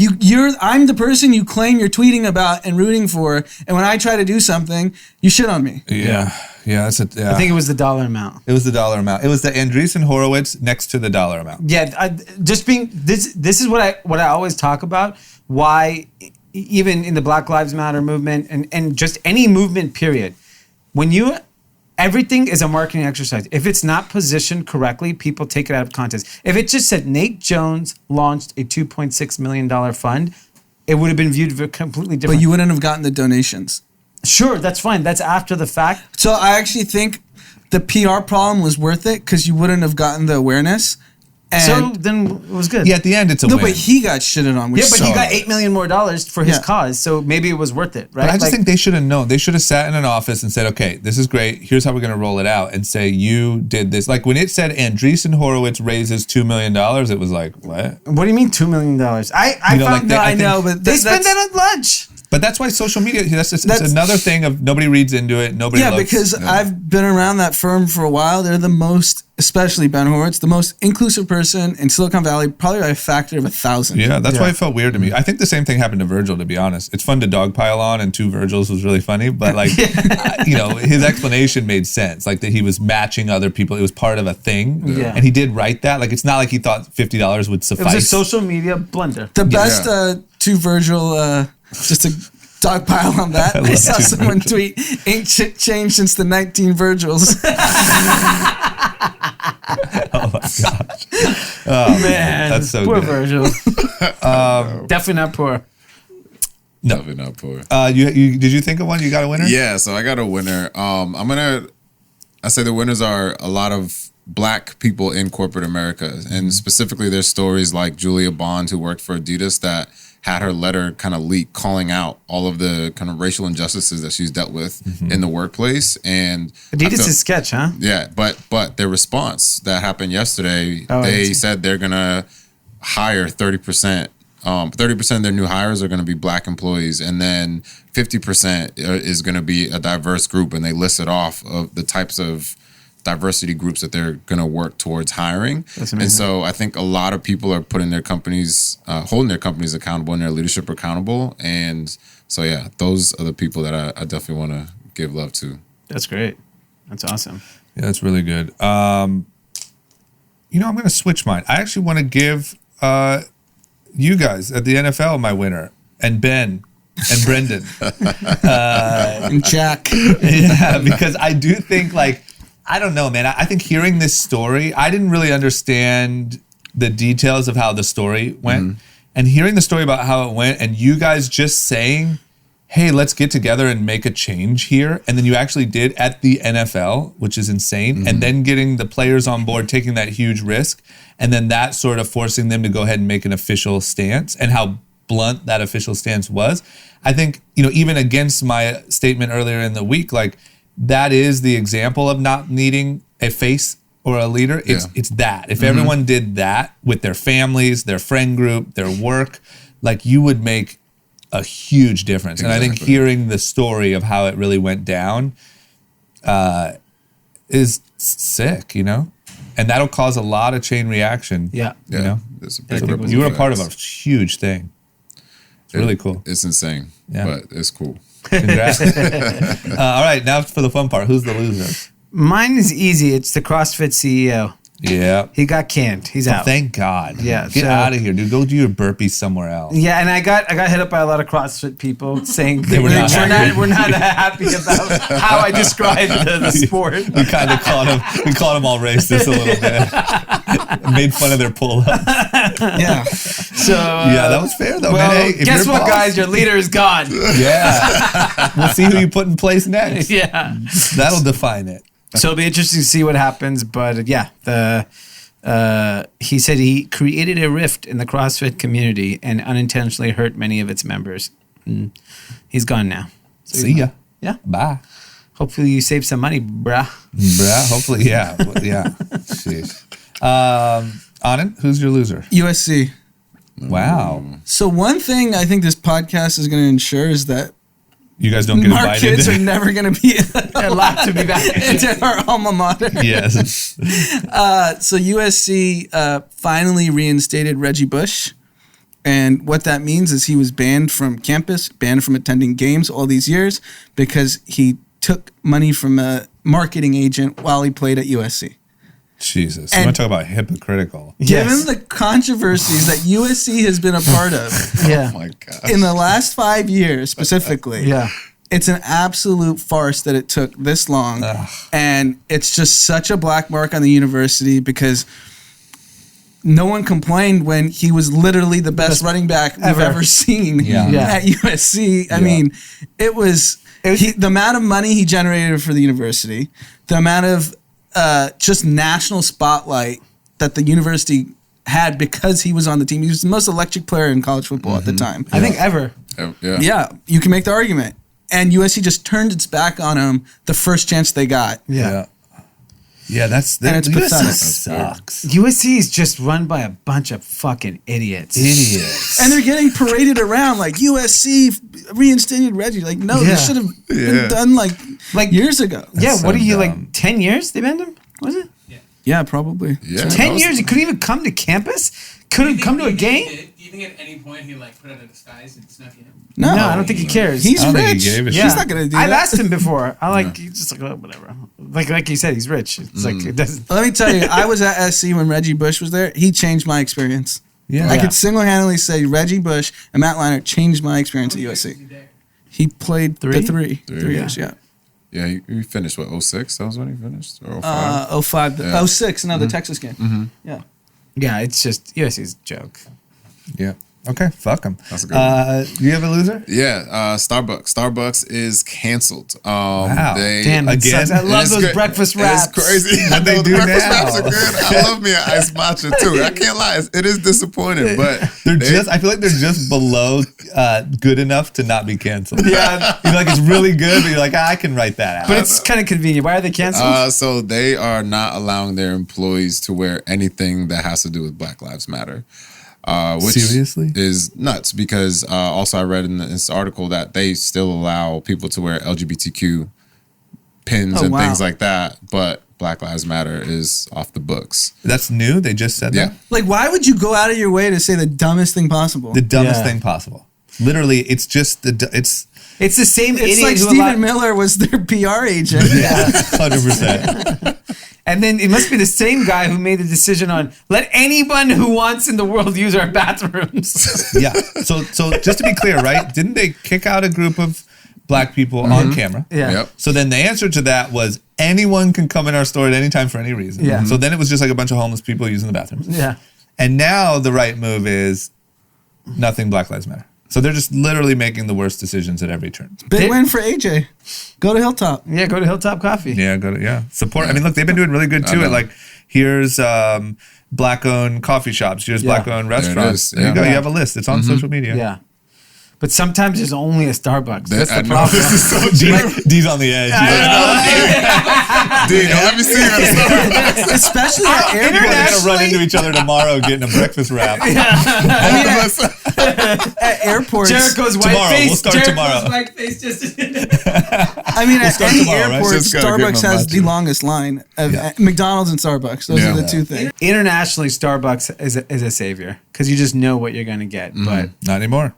I'm the person you claim you're tweeting about and rooting for, and when I try to do something, you shit on me. Yeah. I think it was the dollar amount. It was the dollar amount. It was the Andreessen Horowitz next to the dollar amount. Yeah, this is what I always talk about. Why, even in the Black Lives Matter movement and just any movement, period, everything is a marketing exercise. If it's not positioned correctly, people take it out of context. If it just said Nate Jones launched a $2.6 million fund, it would have been viewed completely different. But you wouldn't have gotten the donations. Sure, that's fine. That's after the fact. So I actually think the PR problem was worth it because you wouldn't have gotten the awareness. And so then it was good. Yeah, at the end, it's a win. but he got shitted on. Yeah, but he got $8 million more for his Yeah. cause, so maybe it was worth it, right? But I just think they should have known. They should have sat in an office and said, okay, this is great. Here's how we're going to roll it out, and say, you did this. Like when it said Andreessen Horowitz raises $2 million, it was like, what? What do you mean $2 million? I know, but they spend that on lunch. But that's why social media, it's another thing of nobody reads into it. Nobody looks. Because I've been around that firm for a while. They're the most, especially Ben Horowitz, the most inclusive person in Silicon Valley, probably by a factor of 1,000. Yeah, that's why it felt weird to me. I think the same thing happened to Virgil, to be honest. It's fun to dogpile on, and 2 Virgils was really funny, but like, his explanation made sense. Like that he was matching other people. It was part of a thing. Yeah. And he did write that. Like, it's not like he thought $50 would suffice. It was a social media blunder. The best 2 Virgil, just to dogpile on that. I saw someone tweet, ain't shit changed since the 19 Virgils. Oh my gosh. Oh, man. That's so poor good. Virgil. Definitely not poor. No. Definitely not poor. Did you think of one? You got a winner? Yeah, so I got a winner. I say the winners are a lot of Black people in corporate America, and specifically there's stories like Julia Bond, who worked for Adidas, that had her letter kind of leak calling out all of the kind of racial injustices that she's dealt with in the workplace. And Adidas is sketch, huh? Yeah, but their response that happened yesterday, they said they're gonna hire 30%. 30% of their new hires are going to be Black employees, and then 50% is going to be a diverse group. And they listed off of the types of diversity groups that they're going to work towards hiring. That's amazing. And so I think a lot of people are putting their companies, holding their companies accountable and their leadership accountable. And so, yeah, those are the people that I definitely want to give love to. That's great. That's awesome. Yeah, that's really good. I'm going to switch mine. I actually want to give you guys at the NFL my winner, and Ben and Brendan. And Jack. Yeah, because I do think, like, I don't know, man. I think hearing this story, I didn't really understand the details of how the story went. And hearing the story about how it went, and you guys just saying, hey, let's get together and make a change here. And then you actually did at the NFL, which is insane. And then getting the players on board, taking that huge risk. And then that sort of forcing them to go ahead and make an official stance, and how blunt that official stance was. I think, even against my statement earlier in the week, like, that is the example of not needing a face or a leader. It's that. If everyone did that with their families, their friend group, their work, like, you would make a huge difference. Exactly. And I think hearing the story of how it really went down is sick, And that'll cause a lot of chain reaction. Yeah. You were a part of a huge thing. It's really cool. It's insane, but it's cool. Congrats. All right, now for the fun part. Who's the loser? Mine is easy. It's the CrossFit CEO. Yeah. He got canned. He's out. Thank God. Yeah, Get out of here, dude. Go do your burpees somewhere else. Yeah, and I got hit up by a lot of CrossFit people saying They were not happy. we're not happy about how I described the sport. We kind of caught him all racist a little bit. made fun of their pull-ups. Yeah. So Yeah, that was fair though, well, man. Hey, if guess your what, boss- guys? Your leader is gone. Yeah. We'll see who you put in place next. Yeah. That'll define it. So it'll be interesting to see what happens. But yeah, he said he created a rift in the CrossFit community and unintentionally hurt many of its members. He's gone now. So See ya. Yeah. Bye. Hopefully you save some money, bruh. Bruh, hopefully, yeah. Yeah. Jeez. Anand, who's your loser? USC. Wow. So one thing I think this podcast is going to ensure is that You guys don't get our invited. kids are never going to be Allowed to be back. into our alma mater. Yes. So USC finally reinstated Reggie Bush. And what that means is he was banned from campus, banned from attending games all these years because he took money from a marketing agent while he played at USC. Jesus. You And- want to talk about hypocritical? Given the controversies that USC has been a part of Yeah. Oh my God. in the last 5 years specifically, Yeah. it's an absolute farce that it took this long. And it's just such a black mark on the university because no one complained when he was literally the best running back we've ever. ever seen Yeah. Yeah. at USC. I mean, it was the amount of money he generated for the university, the amount of just national spotlight that the university had because he was on the team. He was the most electric player in college football at the time. I think ever. Yeah. Yeah, you can make the argument. And USC just turned its back on him the first chance they got. Yeah. Yeah, that's And it's USC pathetic. sucks. USC is just run by a bunch of fucking idiots. Idiots. And they're getting paraded around like USC reinstated Reggie. Like, no, Yeah. this should have been done like years ago. Yeah, That's what so are you, dumb. like 10 years they banned him? Was it? Yeah, probably. Yeah. 10 years? He couldn't even come to campus? Couldn't come to a game? Do you think at any point he like put on a disguise and snuck in? No, No, I don't think he cares. He's I don't think he rich. gave a Yeah. He's not going to do I've that. asked him before. He's just like, oh, whatever. Like you said, he's rich. It's like, it doesn't. Let me tell you, I was at SC when Reggie Bush was there. He changed my experience. Yeah. I could single-handedly say Reggie Bush and Matt Leinart changed my experience at USC. He played the three years, yeah. Yeah, he finished, 06? That was when he finished? Or 05? 05, Yeah. 06, the Texas game. Yeah. Yeah, it's just, USC's a joke. Yeah. Okay, fuck them. That's a good one. Do you have a loser? Yeah, Starbucks. Starbucks is canceled. Wow. Damn, it Again? sucks. I love It's those great. breakfast wraps. It's crazy. What they do breakfast now. wraps are good. I love me an iced matcha too. I can't lie. It is disappointing, but I feel like they're just below good enough to not be canceled. Yeah. You're like, it's really good, but you're like, I can write that out. But it's kind of convenient. Why are they canceled? So they are not allowing their employees to wear anything that has to do with Black Lives Matter. Which Seriously? is nuts because also I read in this article that they still allow people to wear LGBTQ pins and wow. things like that, but Black Lives Matter is off the books. That's new? They just said Yeah. that? Like, why would you go out of your way to say the dumbest thing possible? The dumbest Yeah. thing possible. Literally, it's just it's It's the same It's idiot like who Stephen Miller was their PR agent. 100%. And then it must be the same guy who made the decision on let anyone who wants in the world use our bathrooms. Yeah. So just to be clear, right? Didn't they kick out a group of black people on camera? Yeah. Yep. So then the answer to that was anyone can come in our store at any time for any reason. Yeah. So then it was just like a bunch of homeless people using the bathrooms. Yeah. And now the right move is nothing Black Lives Matter. So they're just literally making the worst decisions at every turn. Big win for AJ. Go to Hilltop. Yeah, go to Hilltop Coffee. Yeah, support. I mean, look, they've been doing really good too. know. At like, here's black-owned coffee shops. Here's Yeah. black-owned restaurants. is, There you yeah. go. Yeah. You have a list. It's on social media. Yeah. But sometimes there's only a Starbucks. That's I the know, problem. this is so true. D's on the edge. Dude, let me see you. Especially at We're airports. gonna run into each other tomorrow getting a breakfast wrap. At airports. Jericho's white Tomorrow. face. We'll start Jericho's tomorrow. white face just. I mean, at start any tomorrow, right? airport, Just gotta give Starbucks them a has the matcha. longest line of Yeah. McDonald's and Starbucks. Those Yeah. are the two things. Internationally, Starbucks is a savior because you just know what you're going to get. But Not anymore.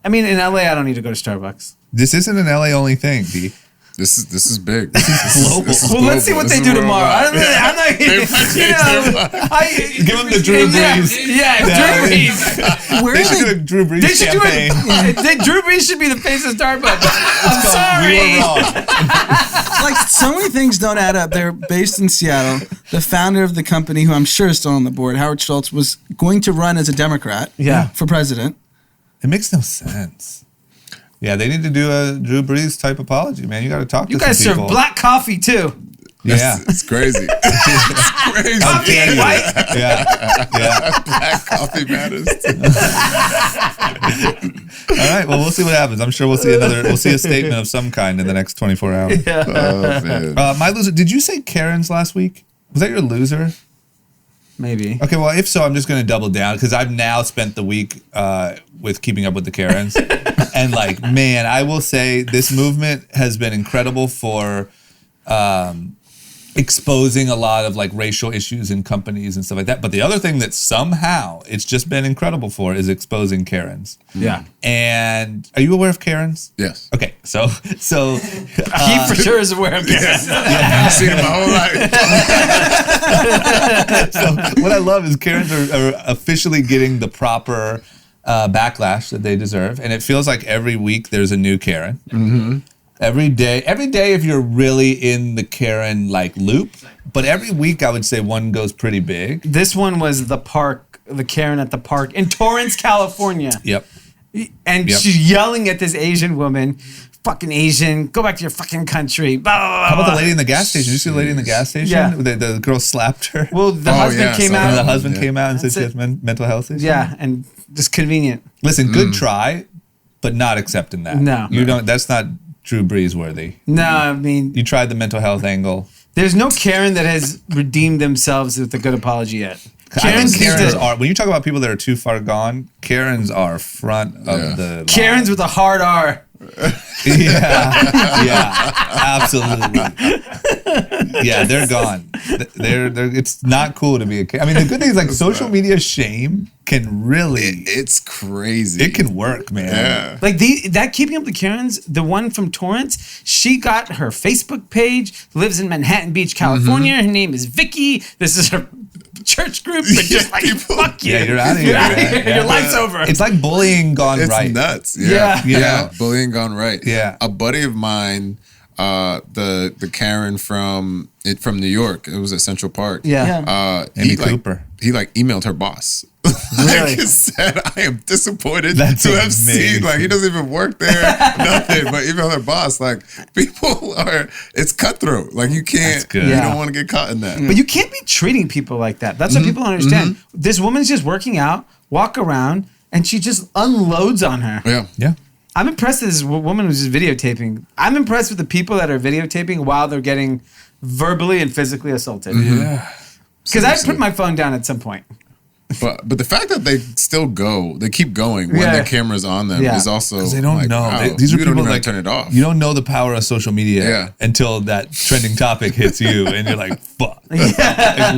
I mean, in LA, I don't need to go to Starbucks. This isn't an LA only thing, D. This is big. global. Well, let's see what they do tomorrow. I'm not. Give them the Drew Brees. Drew Brees. Where They are should do they? a Drew Brees They should do campaign. it. Drew Brees should be the face of Starbucks. I'm sorry. We were wrong. Like, so many things don't add up. They're based in Seattle. The founder of the company, who I'm sure is still on the board, Howard Schultz, was going to run as a Democrat for president. It makes no sense. Yeah, they need to do a Drew Brees type apology, man. You got to talk You to guys some serve people. black coffee too. Yeah. It's crazy. It's crazy. Coffee ain't white. Yeah. Black coffee matters. All right. Well, we'll see what happens. I'm sure we'll see a statement of some kind in the next 24 hours. Oh, man. My loser. Did you say Karen's last week? Was that your loser? Maybe. Okay. Well, if so, I'm just going to double down because I've now spent the week with keeping up with the Karens, and like, man, I will say this movement has been incredible for exposing a lot of like racial issues in companies and stuff like that. But the other thing that somehow it's just been incredible for is exposing Karens. Yeah. And are you aware of Karens? Yes. Okay, so He for sure is aware of this. I've seen it my whole life. so what I love is Karens are officially getting the proper backlash that they deserve, and it feels like every week there's a new Karen. Mm-hmm. Every day if you're really in the Karen like loop, but every week I would say one goes pretty big. This one was the Karen at the park in Torrance, California. Yep. And she's yelling at this Asian woman, fucking Asian, go back to your fucking country. Blah, blah, blah. How about the lady in the gas station? Did you see the lady in the gas station? Yeah. The girl slapped her. Well, the husband came so out. And the husband came out and said That's she has mental health issues. Yeah, and just convenient. Listen, good try, but not accepting that. No. You don't. That's not Drew Brees worthy. No, I mean, You tried the mental health angle. there's no Karen that has redeemed themselves with a good apology yet. Karens Karens are, when you talk about people that are too far gone, Karens are front of the line. Karens with a hard R. Yeah, absolutely. Yeah, they're gone. They're it's not cool to be a Karen. I mean, the good thing is like social media shame can really It's crazy. it can work, man. Yeah. Like that Keeping Up with the Karens, the one from Torrance, she got her Facebook page, lives in Manhattan Beach, California. Her name is Vicky. This is her church group. They're just like, fuck you. Yeah, you're outta here, You're outta man. here. Yeah. Your life's over. It's like bullying gone It's right. nuts. Yeah. Yeah. Bullying gone right. Yeah. A buddy of mine, the Karen from New York, it was at Central Park. Yeah. Amy Cooper. He really her boss. Really? He said, I am disappointed That's to have amazing. seen, like, he doesn't even work there, nothing, but email her boss. Like, people it's cutthroat. Like, you can't, That's good. you Yeah. don't want to get caught in that. But you can't be treating people like that. That's what people don't understand. This woman's just working out, walk around, and she just unloads on her. Yeah. Yeah. I'm impressed that this woman was just videotaping. I'm impressed with the people that are videotaping while they're getting verbally and physically assaulted. Yeah. Because I Seriously. put my phone down at some point. But the fact that they still they keep going when Yeah. the camera's on them Yeah. is also Because they don't like, know. wow, These are you don't people even like turn it off. You don't know the power of social media Yeah. until that trending topic hits you, and you're like, "Fuck!" Like,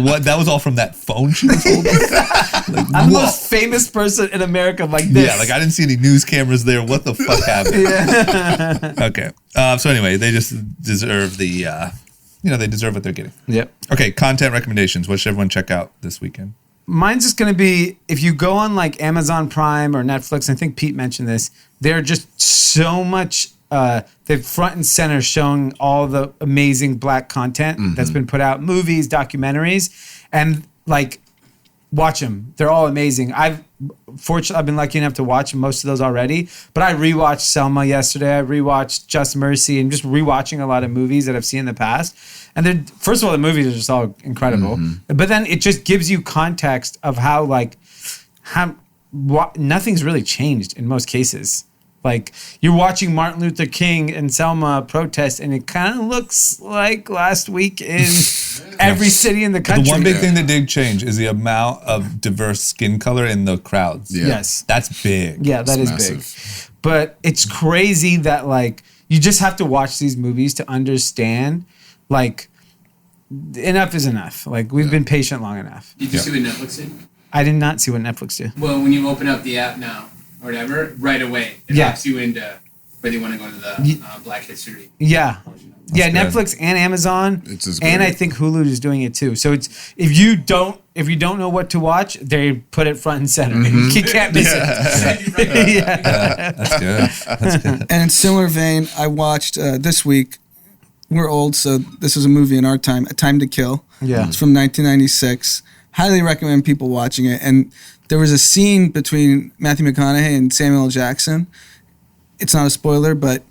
what? That was all from that phone she was holding. Like, I'm the whoa. most famous person in America like this. Yeah, like I didn't see any news cameras there. What the fuck happened? Okay. So anyway, they just deserve the, they deserve what they're getting. Yep. Okay, content recommendations. What should everyone check out this weekend? Mine's just going to be, if you go on like Amazon Prime or Netflix, I think Pete mentioned this, they're just so much, they're front and center showing all the amazing black content that's been put out, movies, documentaries, and like, watch them. They're all amazing. I've been lucky enough to watch most of those already, but I rewatched Selma yesterday. I rewatched Just Mercy, and just rewatching a lot of movies that I've seen in the past. And they're, first of all, the movies are just all incredible, but then it just gives you context of how nothing's really changed in most cases. Like, you're watching Martin Luther King and Selma protest, and it kind of looks like last week in every city in the country. The one big thing that did change is the amount of diverse skin color in the crowds. Yeah. Yes. That's big. Yeah, that is massive. big. But it's crazy that, like, you just have to watch these movies to understand, like, enough is enough. Like, we've been patient long enough. Did you see what Netflix did? I did not see what Netflix did. Well, when you open up the app now, or whatever, right away, it Yeah. hops you into But you want to go to the Black History. Yeah. Yeah, good. Netflix and Amazon, It's as and great. I think Hulu is doing it too. So it's if you don't know what to watch, they put it front and center. You can't miss it. Yeah. That's good. That's good. And in similar vein, I watched this week. We're old, so this was a movie in our time, A Time to Kill. Yeah. It's from 1996. Highly recommend people watching it. And there was a scene between Matthew McConaughey and Samuel L. Jackson. It's not a spoiler, but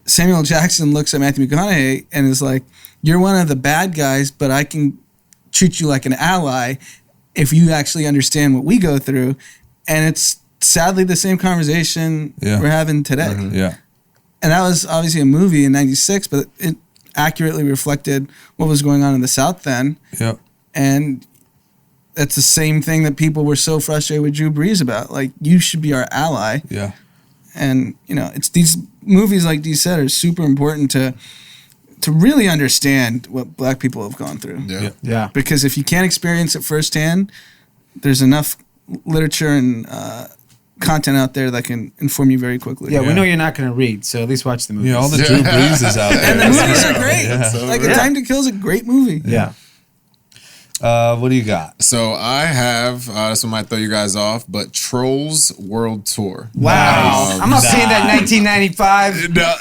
Samuel L. Jackson looks at Matthew McConaughey and is like, "You're one of the bad guys, but I can treat you like an ally if you actually understand what we go through." And it's sadly the same conversation we're having today. Yeah. And that was obviously a movie in 96, but it accurately reflected what was going on in the South then. Yeah. And that's the same thing that people were so frustrated with Drew Brees about. Like, you should be our ally. Yeah. And, it's these movies, like Dee said, are super important to really understand what black people have gone through. Yeah. Yeah. Because if you can't experience it firsthand, there's enough literature and content out there that can inform you very quickly. Yeah, we know you're not going to read, so at least watch the movies. Yeah, all the Drew Brees is out there. And the movies are great. Yeah. Like, A Time to Kill is a great movie. Yeah. What do you got? So I have, this one might throw you guys off, but Trolls World Tour. Wow. I'm not seeing that 1995. No,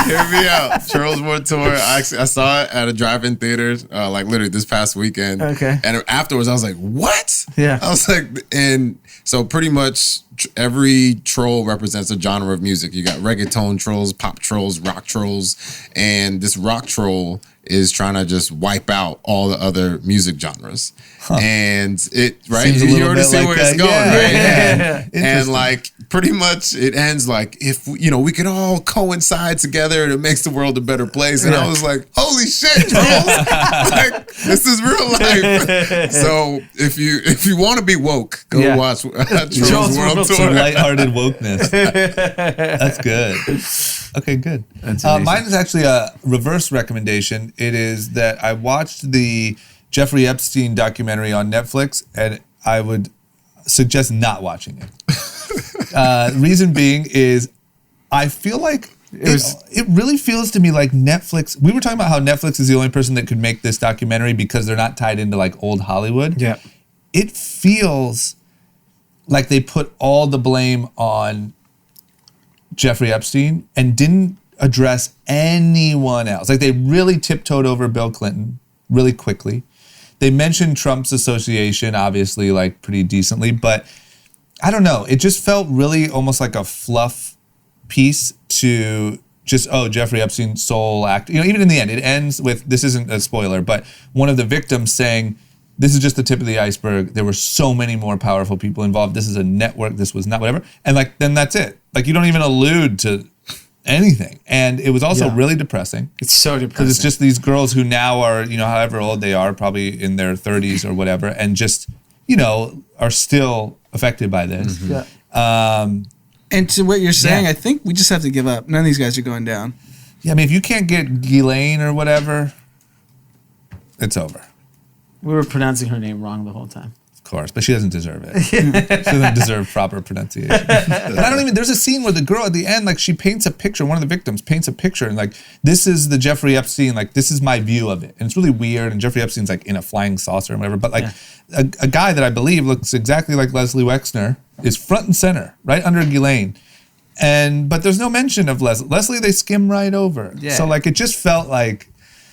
hear me out. Trolls World Tour. I saw it at a drive-in theater, like literally this past weekend. Okay. And afterwards, I was like, what? Yeah. I was like, and so pretty much every troll represents a genre of music. You got reggaeton trolls, pop trolls, rock trolls, and this rock troll is trying to just wipe out all the other music genres. And it, right? Seems a You little already bit see like where that. it's going, Yeah, right? yeah. And Interesting. like pretty much it ends like, if, we could all coincide together and it makes the world a better place. And I was like, holy shit, trolls. Like, this is real life. So if you want to be woke, go watch Trolls World Tour. Some lighthearted wokeness. That's good. Okay, good. Mine is actually a reverse recommendation. It is that I watched the Jeffrey Epstein documentary on Netflix, and I would suggest not watching it. Reason being is I feel like it really feels to me like Netflix. We were talking about how Netflix is the only person that could make this documentary because they're not tied into like old Hollywood. Yeah. It feels like they put all the blame on Jeffrey Epstein and didn't address anyone else. Like, they really tiptoed over Bill Clinton really quickly. They mentioned Trump's association, obviously, like pretty decently, but I don't know. It just felt really almost like a fluff piece to just, Jeffrey Epstein, sole act. Even in the end, it ends with, this isn't a spoiler, but one of the victims saying, this is just the tip of the iceberg. There were so many more powerful people involved. This is a network. This was not whatever. And like, then that's it. Like, you don't even allude to anything. And it was also really depressing. It's so depressing. Because it's just these girls who now are, however old they are, probably in their 30s or whatever, and just, are still affected by this. Yeah. And to what you're saying, I think we just have to give up. None of these guys are going down. Yeah, I mean, if you can't get Ghislaine or whatever, it's over. We were pronouncing her name wrong the whole time. Of course, but she doesn't deserve it. She doesn't deserve proper pronunciation. And I don't even, there's a scene where the girl at the end, like, she paints a picture, one of the victims paints a picture, and like, this is the Jeffrey Epstein, like, this is my view of it. And it's really weird, and Jeffrey Epstein's like in a flying saucer and whatever, but like, a guy that I believe looks exactly like Leslie Wexner is front and center, right under Ghislaine. But there's no mention of Leslie. Leslie, they skim right over. Yeah. So like, it just felt like,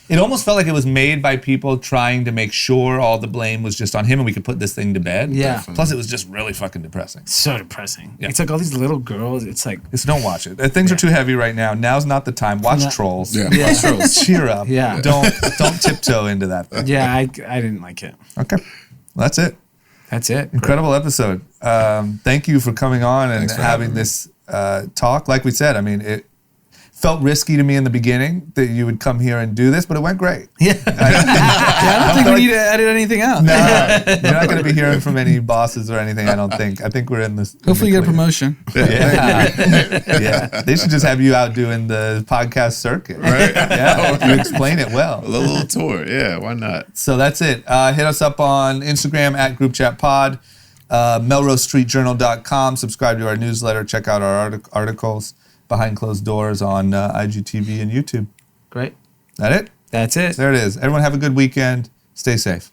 it almost felt like it was made by people trying to make sure all the blame was just on him and we could put this thing to bed. Yeah. Definitely. Plus, it was just really fucking depressing. So depressing. Yeah. It's like all these little girls. It's like, Just don't watch it. Things are too heavy right now. Now's not the time. Watch Trolls. Yeah. Watch Trolls. Cheer up. Yeah. Don't tiptoe into that thing. yeah, I didn't like it. Okay. Well, that's it. That's it. Incredible episode. Thank you for coming on and Thanks for having having me. this talk. Like we said, I mean, it felt risky to me in the beginning that you would come here and do this, but it went great. I don't think we need to edit anything out. No, you're not going to be hearing from any bosses or anything, I don't think. I think we're in this. Hopefully you get a promotion. Yeah. They should just have you out doing the podcast circuit. Right? Yeah, you explain it well. A little tour. Yeah, why not? So that's it. Hit us up on Instagram at GroupChatPod, melrosestreetjournal.com. Subscribe to our newsletter. Check out our articles. behind closed doors on IGTV and YouTube. Great. That it? That's it. There it is. Everyone have a good weekend. Stay safe.